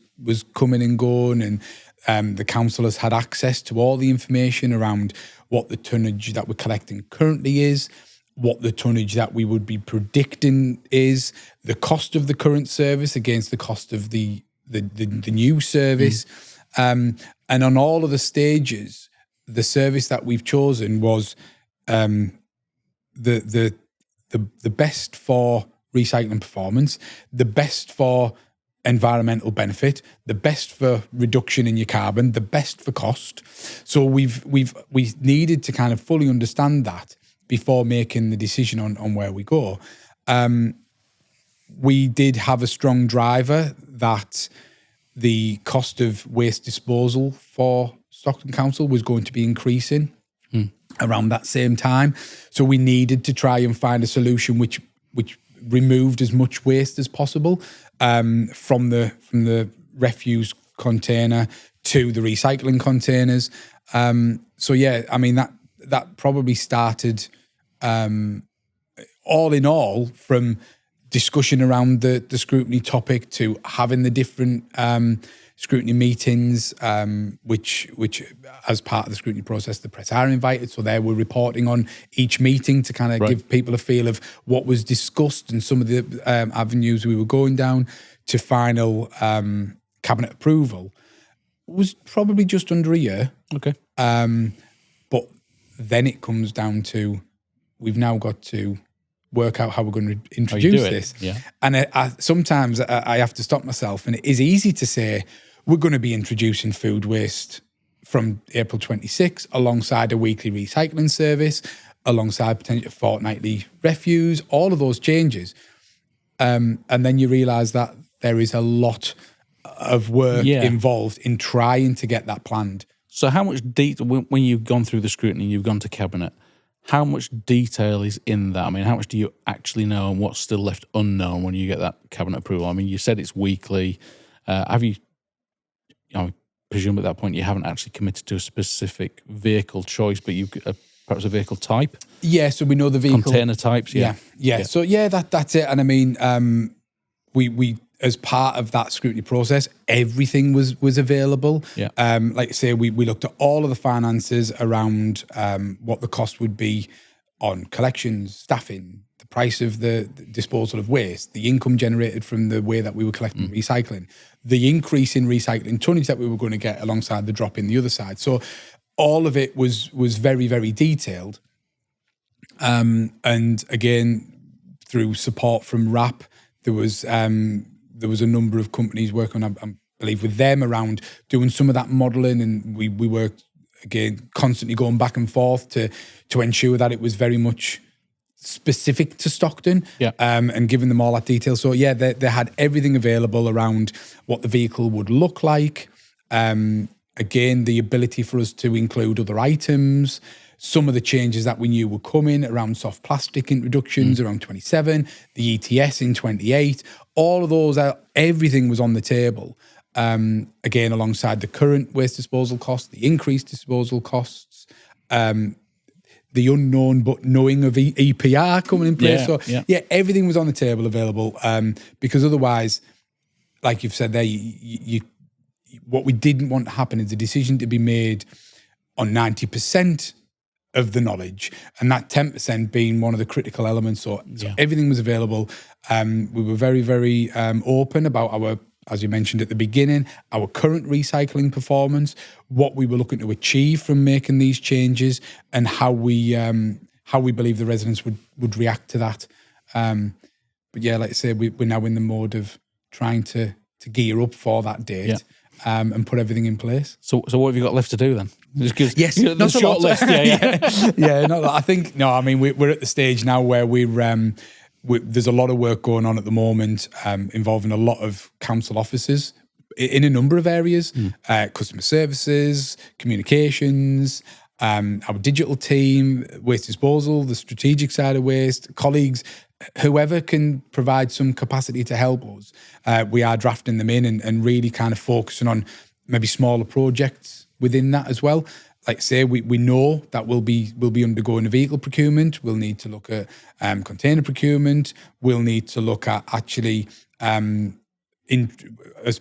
coming and going, and the councillors had access to all the information around what the tonnage that we're collecting currently is, what the tonnage that we would be predicting is, the cost of the current service against the cost of the new service. And on all of the stages, the service that we've chosen was the best for recycling performance, the best for environmental benefit, the best for reduction in your carbon, the best for cost. So we needed to kind of fully understand that before making the decision on where we go. We did have a strong driver that the cost of waste disposal for Stockton Council was going to be increasing around that same time. So we needed to try and find a solution which removed as much waste as possible from the refuse container to the recycling containers. So yeah, I mean that probably started all in all from discussion around the scrutiny topic to having the different scrutiny meetings, which as part of the scrutiny process, the press are invited. So they were reporting on each meeting to kind of give people a feel of what was discussed and some of the avenues we were going down to final cabinet approval. It was probably just under a year. Okay. But then it comes down to, we've now got to work out how we're going to introduce this. Yeah. And sometimes I have to stop myself, and it is easy to say, we're going to be introducing food waste from April 26 alongside a weekly recycling service, alongside potential fortnightly refuse, all of those changes. And then you realise that there is a lot of work involved in trying to get that planned. So how much when you've gone through the scrutiny, you've gone to cabinet, how much detail is in that? I mean, how much do you actually know, and what's still left unknown when you get that cabinet approval? I mean, you said it's weekly. Have you, I presume at that point you haven't actually committed to a specific vehicle choice, but you perhaps a vehicle type? Yeah, so we know the vehicle. Container types, yeah. So that's it. And I mean, we as part of that scrutiny process, everything was available. Yeah. Like I say, we looked at all of the finances around what the cost would be on collections, staffing, the price of the disposal of waste, the income generated from the way that we were collecting and recycling, the increase in recycling tonnage that we were going to get alongside the drop in the other side. So all of it was very, very detailed. And again, through support from RAP, there was a number of companies working on, I believe, with them around doing some of that modelling, and we worked, again, constantly going back and forth to ensure that it was very much specific to Stockton, and giving them all that detail. So yeah, they had everything available around what the vehicle would look like. Again, the ability for us to include other items, some of the changes that we knew were coming around soft plastic introductions around 27, the ETS in 28, all of those, everything was on the table. Again, alongside the current waste disposal costs, the increased disposal costs, the unknown but knowing of EPR coming in place. Yeah, everything was on the table available, because otherwise, like you've said there, what we didn't want to happen is a decision to be made on 90% of the knowledge, and that 10% being one of the critical elements. So everything was available. We were very, very open about as you mentioned at the beginning, our current recycling performance, what we were looking to achieve from making these changes, and how we believe the residents would react to that. But yeah, like I say, we're now in the mode of trying to gear up for that date. And put everything in place. So what have you got left to do then? Yes, the short list. I think we're at the stage now where there's a lot of work going on at the moment, involving a lot of council offices in a number of areas, customer services, communications, our digital team, waste disposal, the strategic side of waste, colleagues. Whoever can provide some capacity to help us, we are drafting them in and really kind of focusing on maybe smaller projects within that as well. Like I say, we know that we'll be undergoing a vehicle procurement. We'll need to look at container procurement. We'll need to look at actually as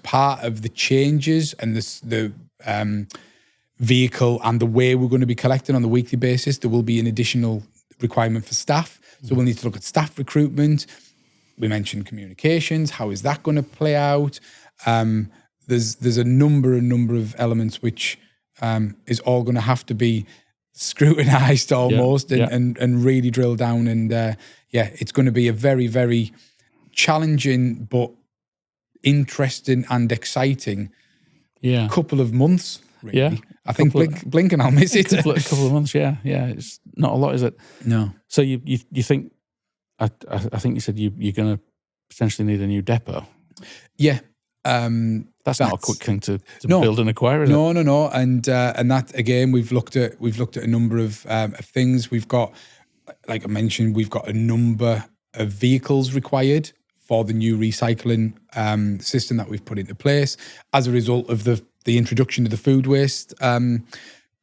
part of the changes and the vehicle and the way we're going to be collecting on the weekly basis, there will be an additional requirement for staff. So we'll need to look at staff recruitment. We mentioned communications. How is that going to play out? There's a number of elements which is all going to have to be scrutinised almost and really drill down. And it's going to be a very, very challenging but interesting and exciting couple of months. Really. Yeah, I think blink and I'll miss it. A couple of months, yeah. It's not a lot, is it? No. So you think? I think you said you're going to potentially need a new depot. Yeah, that's not a quick thing to build and acquire, is it? No. And that again, we've looked at a number of things. We've got, like I mentioned, we've got a number of vehicles required for the new recycling system that we've put into place as a result of the introduction of the food waste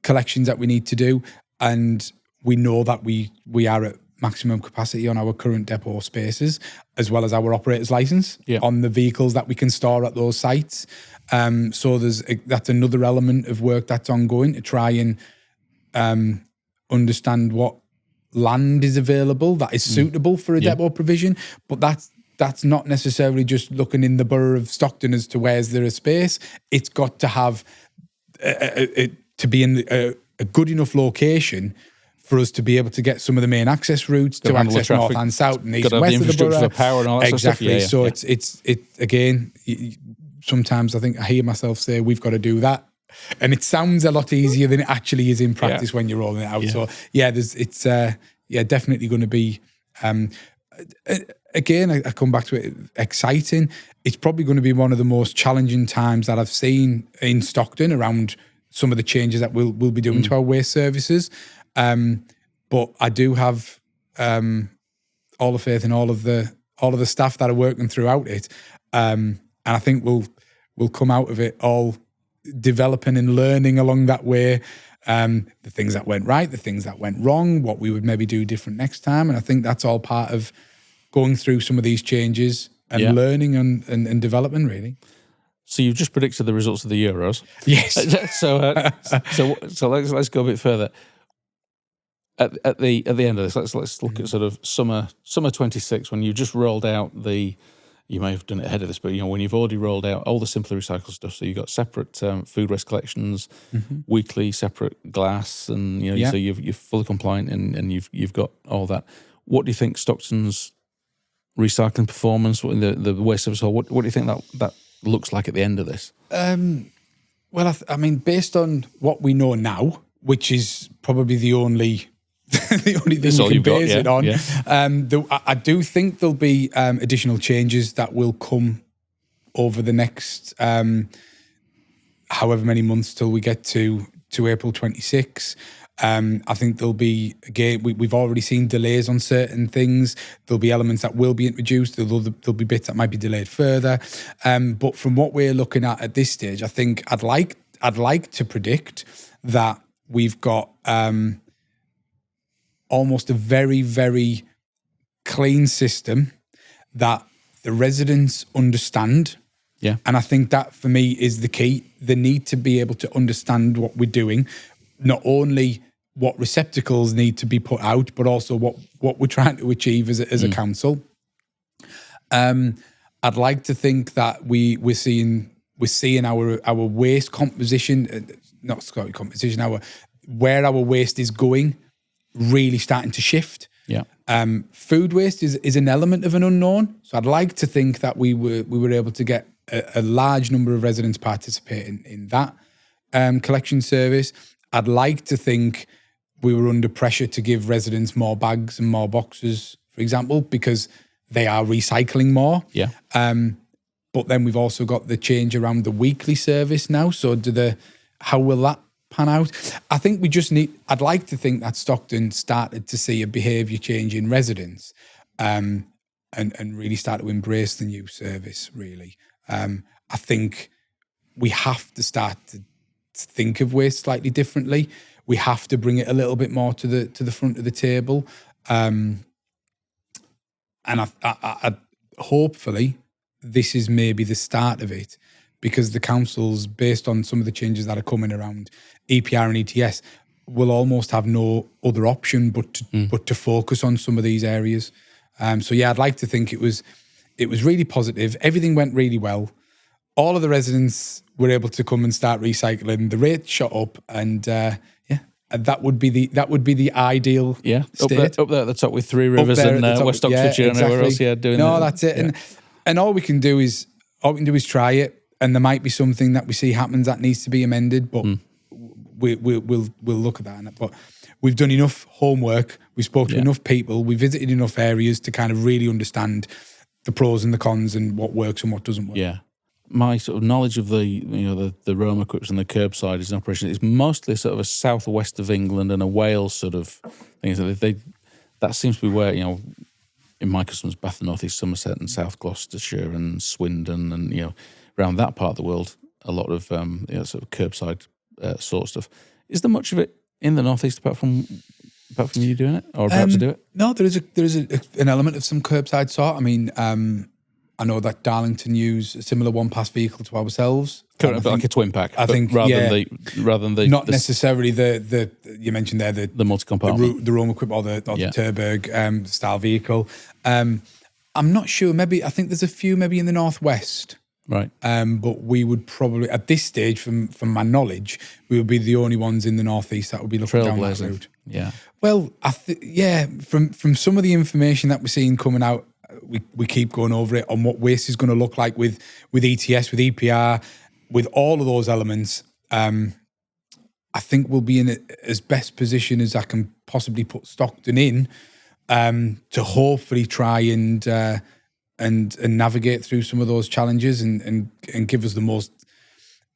collections that we need to do. And we know that we are at maximum capacity on our current depot spaces, as well as our operator's license on the vehicles that we can store at those sites. So that's another element of work that's ongoing to try and understand what land is available that is suitable for a depot provision. But that's not necessarily just looking in the borough of Stockton as to where's there a space. It's got to have to be in a good enough location for us to be able to get some of the main access routes to access north and south and east and west of the borough. For power and all that exactly. Sort of stuff. So it's again. Sometimes I think I hear myself say we've got to do that, and it sounds a lot easier than it actually is in practice when you're rolling it out. So it's definitely going to be. Again, I come back to it, exciting. It's probably going to be one of the most challenging times that I've seen in Stockton around some of the changes that we'll be doing to our waste services. But I do have all the faith in all of the staff that are working throughout it, and I think we'll come out of it all developing and learning along that way. The things that went right, the things that went wrong, what we would maybe do different next time, and I think that's all part of going through some of these changes and learning and developing, really. So you've just predicted the results of the Euros. Yes. So let's go a bit further. At the end of this, let's look at sort of summer 26 when you just rolled out you may have done it ahead of this, but when you've already rolled out all the Simply Recycled stuff, so you've got separate food waste collections, weekly separate glass, and so you're fully compliant and you've got all that. What do you think Stockton's recycling performance, the waste service hall, what do you think that looks like at the end of this? Well, I mean, based on what we know now, which is probably the only thing we can base it on, I do think there'll be additional changes that will come over the next however many months till we get to April 26. I think there'll be, again, we've already seen delays on certain things. There'll be elements that will be introduced. There'll be bits that might be delayed further. But from what we're looking at this stage, I think I'd like to predict that we've got almost a very, very clean system that the residents understand. Yeah. And I think that, for me, is the key. They need to be able to understand what we're doing, not only what receptacles need to be put out, but also what we're trying to achieve as a council. And I'd like to think that we're seeing our waste composition, where our waste is going, really starting to shift. Yeah. Food waste is an element of an unknown. So I'd like to think that we were able to get a large number of residents participating in that collection service. I'd like to think we were under pressure to give residents more bags and more boxes, for example, because they are recycling more. Yeah. But then we've also got the change around the weekly service now. So how will that pan out? I think I'd like to think that Stockton started to see a behaviour change in residents and really start to embrace the new service, really. I think we have to start to think of waste slightly differently. We have to bring it a little bit more to the front of the table. And I hopefully this is maybe the start of it, because the councils, based on some of the changes that are coming around EPR and ETS, will almost have no other option but to focus on some of these areas. So yeah, I'd like to think it was really positive. Everything went really well. All of the residents were able to come and start recycling. The rate shot up, and that would be the ideal state. Up there at the top with Three Rivers and West Oxfordshire and everywhere else. Yeah, doing that's it. Yeah. And all we can do is try it. And there might be something that we see happens that needs to be amended, but we'll look at that. But we've done enough homework. We spoke to enough people. We visited enough areas to kind of really understand the pros and the cons and what works and what doesn't work. Yeah. My sort of knowledge of the Roma Quips and the Kerbsiders in operation is mostly sort of a southwest of England and a Wales sort of thing. So that seems to be where, in my customers, Bath and North East Somerset and South Gloucestershire and Swindon and, around that part of the world, a lot of sort of curbside sort of stuff. Is there much of it in the North East apart from you doing it, or about to do it? No, there is an element of some curbside sort. I mean, I know that Darlington use a similar one-pass vehicle to ourselves. Like a twin pack. I think rather than the not necessarily the you mentioned there the multi-compartment, the Roma Quip or the Terberg style vehicle. I'm not sure. Maybe I think there's a few maybe in the northwest. Right. But we would probably, at this stage, from my knowledge, we would be the only ones in the northeast that would be looking down that route. Yeah. Well, from some of the information that we're seeing coming out, we keep going over it on what waste is going to look like with ETS, with EPR, with all of those elements. I think we'll be in as best position as I can possibly put Stockton in to hopefully try and navigate through some of those challenges and give us the most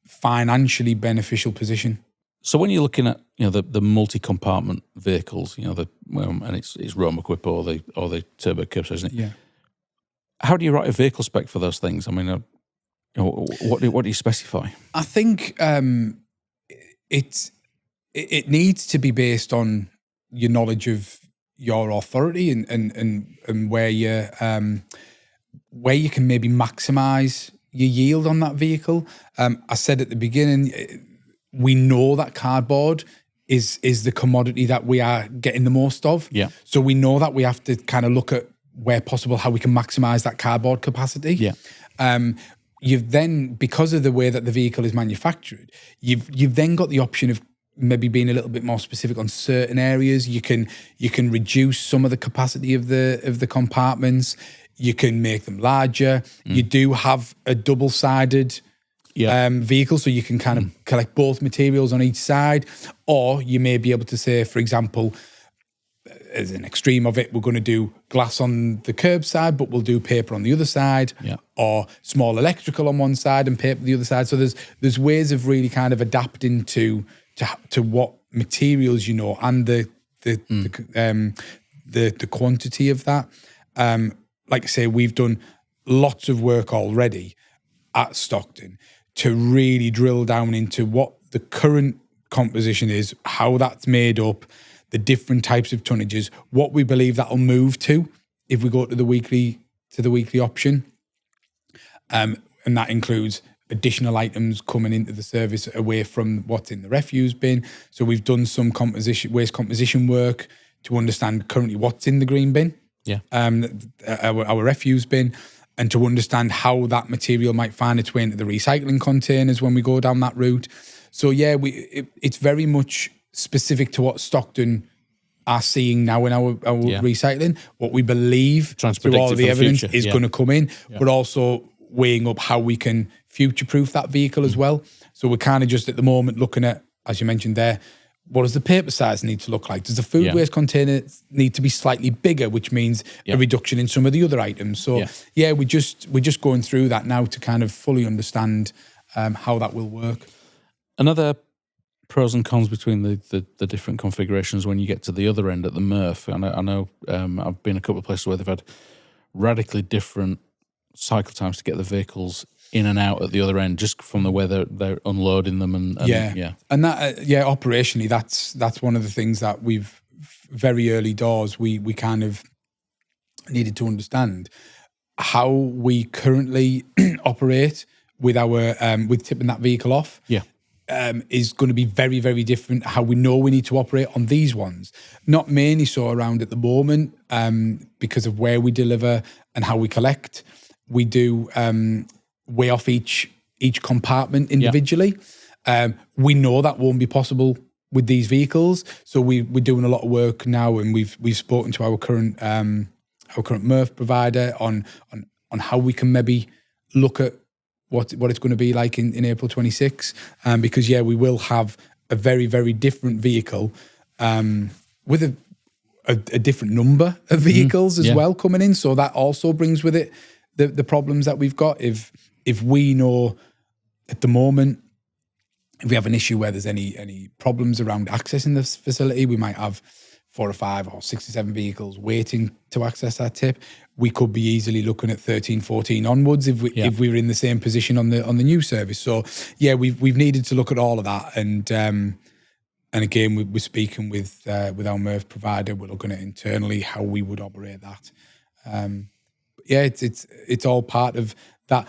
financially beneficial position. So when you're looking at the multi-compartment vehicles, and it's Roma Quip or the Turbo Kerbsiders, isn't it? Yeah. How do you write a vehicle spec for those things? I mean, what do you specify? I think it needs to be based on your knowledge of your authority and where you can maybe maximise your yield on that vehicle. I said at the beginning, we know that cardboard is the commodity that we are getting the most of. Yeah. So we know that we have to kind of look at where possible how we can maximise that cardboard capacity. Yeah. You've then, because of the way that the vehicle is manufactured, you've then got the option of maybe being a little bit more specific on certain areas. You can reduce some of the capacity of the compartments. You can make them larger. You do have a double-sided vehicle, so you can kind of collect both materials on each side. Or you may be able to say, for example, as an extreme of it, we're going to do glass on the curb side, but we'll do paper on the other side, or small electrical on one side and paper on the other side. So there's ways of really kind of adapting to what materials and the quantity of that. Like I say, we've done lots of work already at Stockton to really drill down into what the current composition is, how that's made up, the different types of tonnages, what we believe that'll move to if we go to the weekly option. And that includes additional items coming into the service away from what's in the refuse bin. So we've done some waste composition work to understand currently what's in the green bin. Yeah. Our refuse bin. and to understand how that material might find its way into the recycling containers when we go down that route. So yeah, it's very much specific to what Stockton are seeing now in our recycling, what we believe through all of the evidence is going to come in, but also weighing up how we can future-proof that vehicle as well. So we're kind of just at the moment looking at, as you mentioned there, what does the paper size need to look like? Does the food waste container need to be slightly bigger, which means a reduction in some of the other items? So we're just going through that now to kind of fully understand how that will work. Another pros and cons between the different configurations when you get to the other end at the MRF. And I know I've been a couple of places where they've had radically different cycle times to get the vehicles in and out at the other end, just from the way they're unloading them. And and that operationally, that's one of the things that we've very early doors we kind of needed to understand how we currently operate with our with tipping that vehicle off. Is going to be very, very different how we know we need to operate on these ones. Not mainly so around at the moment because of where we deliver and how we collect. We do weigh off each compartment individually. We know that won't be possible with these vehicles. So we're doing a lot of work now, and we've spoken to our current MRF provider on how we can maybe look at what it's going to be like in April 26, because we will have a very, very different vehicle with a different number of vehicles as well coming in. So that also brings with it the problems that we've got. If we know at the moment, if we have an issue where there's any problems around accessing this facility, we might have 4 or 5 or 6 or 7 vehicles waiting to access that tip. We could be easily looking at 13, 14 onwards if we were in the same position on the new service. So we've needed to look at all of that, and again we're speaking with our MRF provider. We're looking at internally how we would operate that. It's all part of that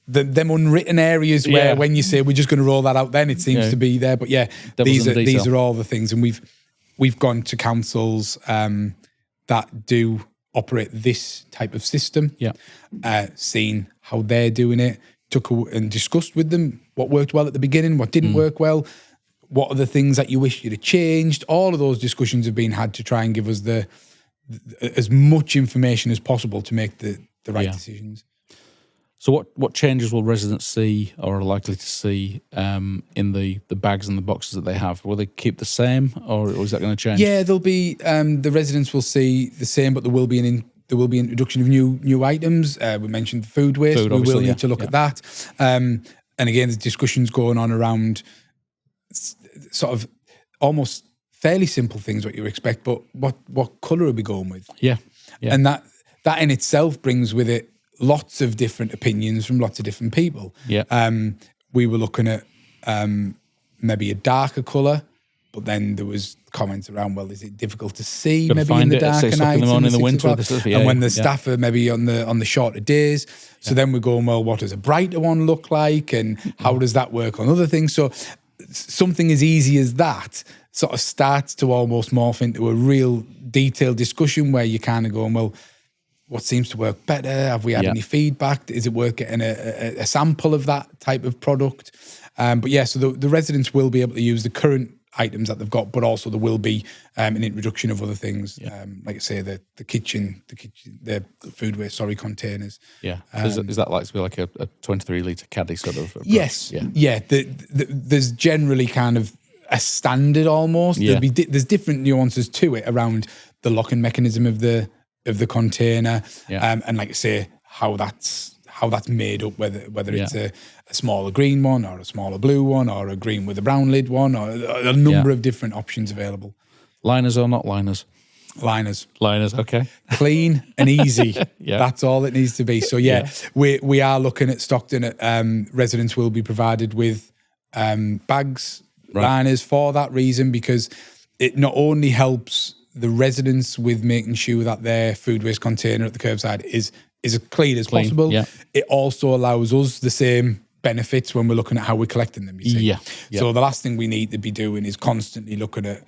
them unwritten areas where when you say we're just going to roll that out, then it seems to be there. But these are all the things, and we've gone to councils that do operate this type of system, seen how they're doing it, and discussed with them what worked well at the beginning, what didn't work well, what are the things that you wish you'd have changed. All of those discussions have been had to try and give us as much information as possible to make the right decisions. So what changes will residents see or are likely to see in the bags and the boxes that they have? Will they keep the same, or is that going to change? Yeah, there'll be the residents will see the same, but there will be an introduction of new items. We mentioned food waste. We will need to look at that. And again, there's discussions going on around sort of almost fairly simple things what you expect, but what colour are we going with? And that in itself brings with it lots of different opinions from lots of different people. We were looking at maybe a darker colour, but then there was comments around, well, is it difficult to see maybe in the darker nights in the winter, and when the staff are maybe on the shorter days. So then we're going, well, what does a brighter one look like, and how does that work on other things? So something as easy as that sort of starts to almost morph into a real detailed discussion where you're kind of going, well, what seems to work better? Have we had any feedback? Is it worth getting a sample of that type of product? So the residents will be able to use the current items that they've got, but also there will be an introduction of other things, like I say, the food waste containers. Is that like to be like a 23-litre caddy sort of approach? Yes. There's generally kind of a standard almost. There's different nuances to it around the locking mechanism of the container, and like I say, how that's made up, whether it's a smaller green one or a smaller blue one or a green with a brown lid one, or a number of different options available. Liners or not liners? Liners, okay. Clean and easy. That's all it needs to be. So we are looking at Stockton. Residents will be provided with bags, liners for that reason, because it not only helps the residents with making sure that their food waste container at the curbside is as clean as possible. It also allows us the same benefits when we're looking at how we're collecting them, you see. So the last thing we need to be doing is constantly looking at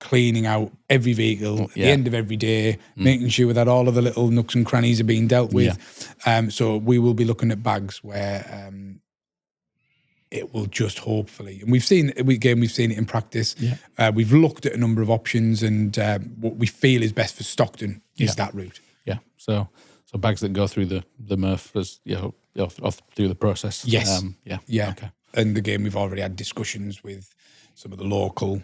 cleaning out every vehicle at the end of every day, making sure that all of the little nooks and crannies are being dealt with. So we will be looking at bags where it will just hopefully, and we've seen it in practice. We've looked at a number of options, and what we feel is best for Stockton is that route. So bags that go through the MRF as off through the process. Yes. Okay. And again, we've already had discussions with some of the local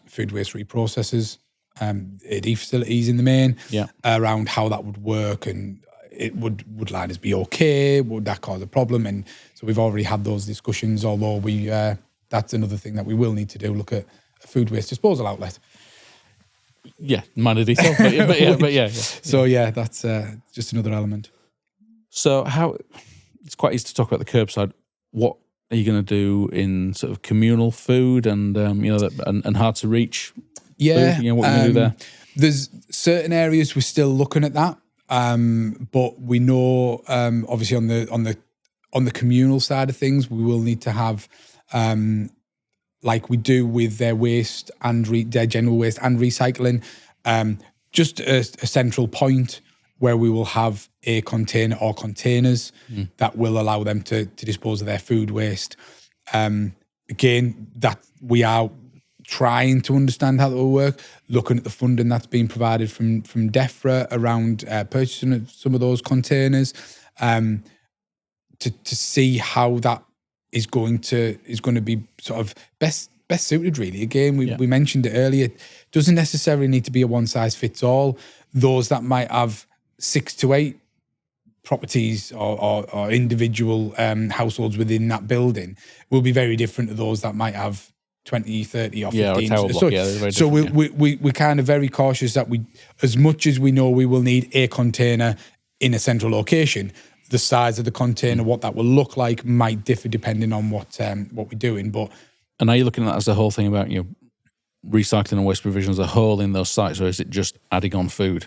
food waste reprocessors, AD facilities in the main, around how that would work, and would liners be okay? Would that cause a problem? And so we've already had those discussions. Although that's another thing that we will need to do: look at a food waste disposal outlet. Yeah, minor detail, but yeah. So that's just another element. So it's quite easy to talk about the curbside. What are you going to do in sort of communal food and and hard to reach? Yeah, food? What are you going to do there? There's certain areas we're still looking at that, but we know obviously on the communal side of things, we will need to have like we do with their waste and their general waste and recycling, just a central point where we will have a container or containers that will allow them to dispose of their food waste. Again, that we are trying to understand how that will work, looking at the funding that's being provided from DEFRA around purchasing of some of those containers, to see how that is going to be sort of best suited, really. Again, we mentioned it earlier. It doesn't necessarily need to be a one size fits all. Those that might have 6 to 8 properties or individual households within that building will be very different to those that might have 20, 30 or 15. Or tower block. So we're kind of very cautious that as much as we know we will need a container in a central location, the size of the container, what that will look like, might differ depending on what we're doing. And are you looking at that as the whole thing about recycling and waste provision as a whole in those sites, or is it just adding on food?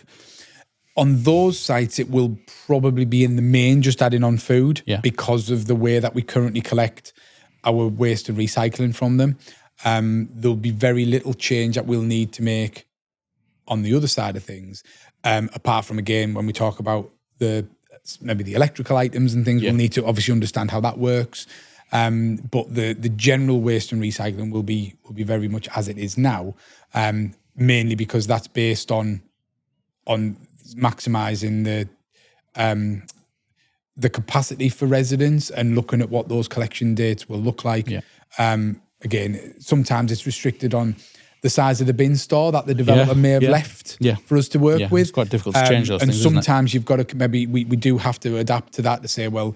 On those sites, it will probably be in the main just adding on food because of the way that we currently collect our waste and recycling from them. There'll be very little change that we'll need to make on the other side of things, apart from, again, when we talk about maybe the electrical items and things, we'll need to obviously understand how that works. But the general waste and recycling will be very much as it is now, mainly because that's based on maximising the capacity for residents and looking at what those collection dates will look like. Again, sometimes it's restricted on the size of the bin store that the developer may have left for us to work with. It's quite difficult to change those and things, sometimes you've got to maybe we do have to adapt to that to say, well,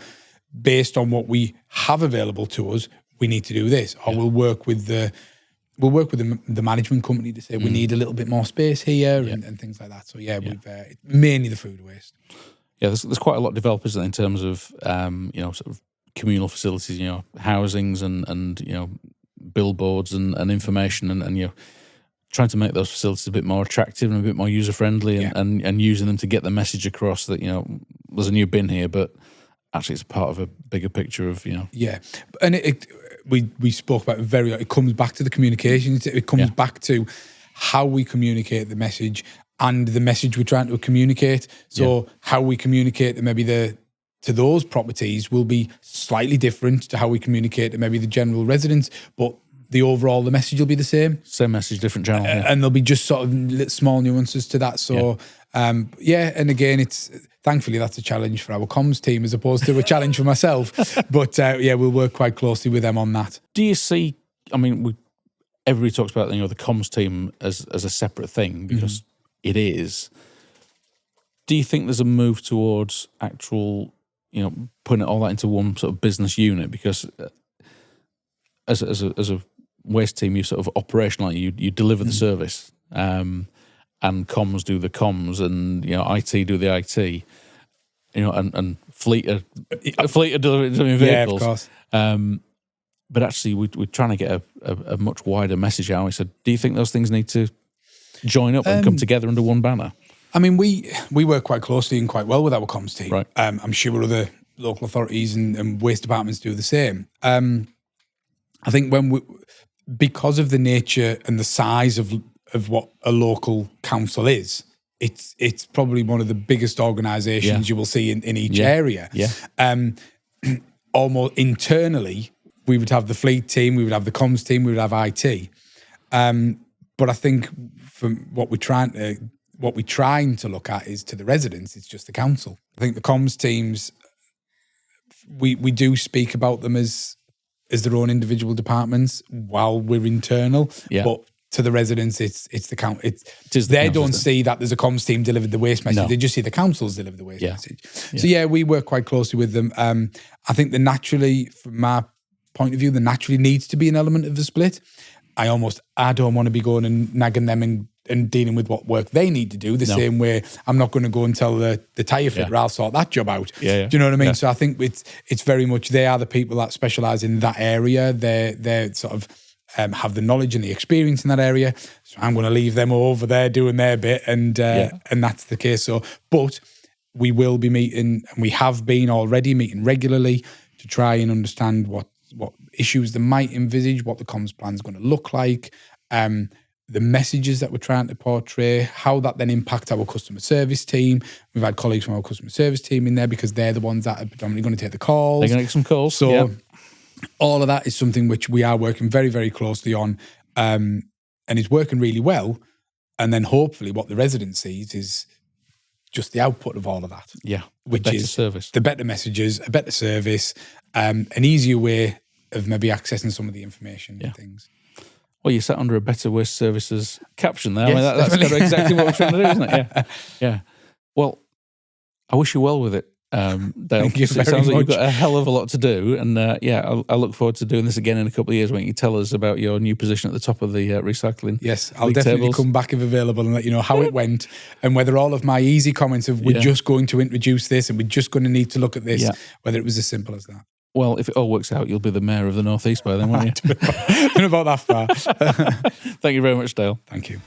based on what we have available to us, we need to do this, or we'll work with the management company to say we need a little bit more space here and things like that. So we've mainly the food waste. Yeah, there's quite a lot of developers in terms of sort of communal facilities, housings and billboards and information and trying to make those facilities a bit more attractive and a bit more user friendly and using them to get the message across that there's a new bin here, but actually it's part of a bigger picture of and we spoke about it comes back to the communication. It comes back to how we communicate the message and the message we're trying to communicate. So how we communicate to maybe to those properties will be slightly different to how we communicate to maybe the general residents, but the message will be the same. Same message, different channel. And there'll be just sort of small nuances to that. So, and again, thankfully that's a challenge for our comms team as opposed to a challenge for myself. But we'll work quite closely with them on that. Do you see, everybody talks about the comms team as a separate thing because it is. Do you think there's a move towards actual, putting all that into one sort of business unit? Because as a waste team, you sort of operationally, you deliver the service, and comms do the comms, and IT do the IT, and fleet are delivering vehicles. Yeah, of course. But actually, we're trying to get a much wider message out. So, do you think those things need to join up and come together under one banner? We work quite closely and quite well with our comms team. Right. I'm sure other local authorities and waste departments do the same. I think because of the nature and the size of what a local council is, it's probably one of the biggest organisations you will see in each area. Almost internally, we would have the fleet team, we would have the comms team, we would have IT. But I think from what we're trying to look at is to the residents, it's just the council. I think the comms teams, we do speak about them as their own individual departments while we're internal. But to the residents, it's the council. They don't see that there's a comms team delivered the waste message. No. They just see the councils deliver the waste message. So we work quite closely with them. I think naturally, from my point of view, there naturally needs to be an element of the split. I don't want to be going and nagging them and dealing with what work they need to do. The same way, I'm not going to go and tell the tyre fitter, I'll sort that job out. Do you know what I mean? So I think it's very much, they are the people that specialise in that area. They're sort of have the knowledge and the experience in that area. So I'm going to leave them over there doing their bit, and that's the case. So, but we will be meeting, and we have been already meeting regularly to try and understand what issues they might envisage, what the comms plan is going to look like, the messages that we're trying to portray, how that then impacts our customer service team. We've had colleagues from our customer service team in there because they're the ones that are predominantly going to take the calls. They're going to get some calls. So all of that is something which we are working very, very closely on, and is working really well. And then hopefully what the resident sees is just the output of all of that. Yeah, which better is service. The better messages, a better service, an easier way of maybe accessing some of the information and things. Well, you sat under a Better Waste Services caption there. Yes, I mean, that's kind of exactly what we're trying to do, isn't it? Yeah. Well, I wish you well with it, Dale. Thank you very It sounds much. like you've got a hell of a lot to do. And I look forward to doing this again in a couple of years when you tell us about your new position at the top of the recycling. Yes, I'll definitely come back if available and let you know how it went, and whether all of my easy comments of we're just going to introduce this and we're just going to need to look at this, whether it was as simple as that. Well, if it all works out, you'll be the mayor of the North East by then, won't you? Been about that far. Thank you very much, Dale. Thank you.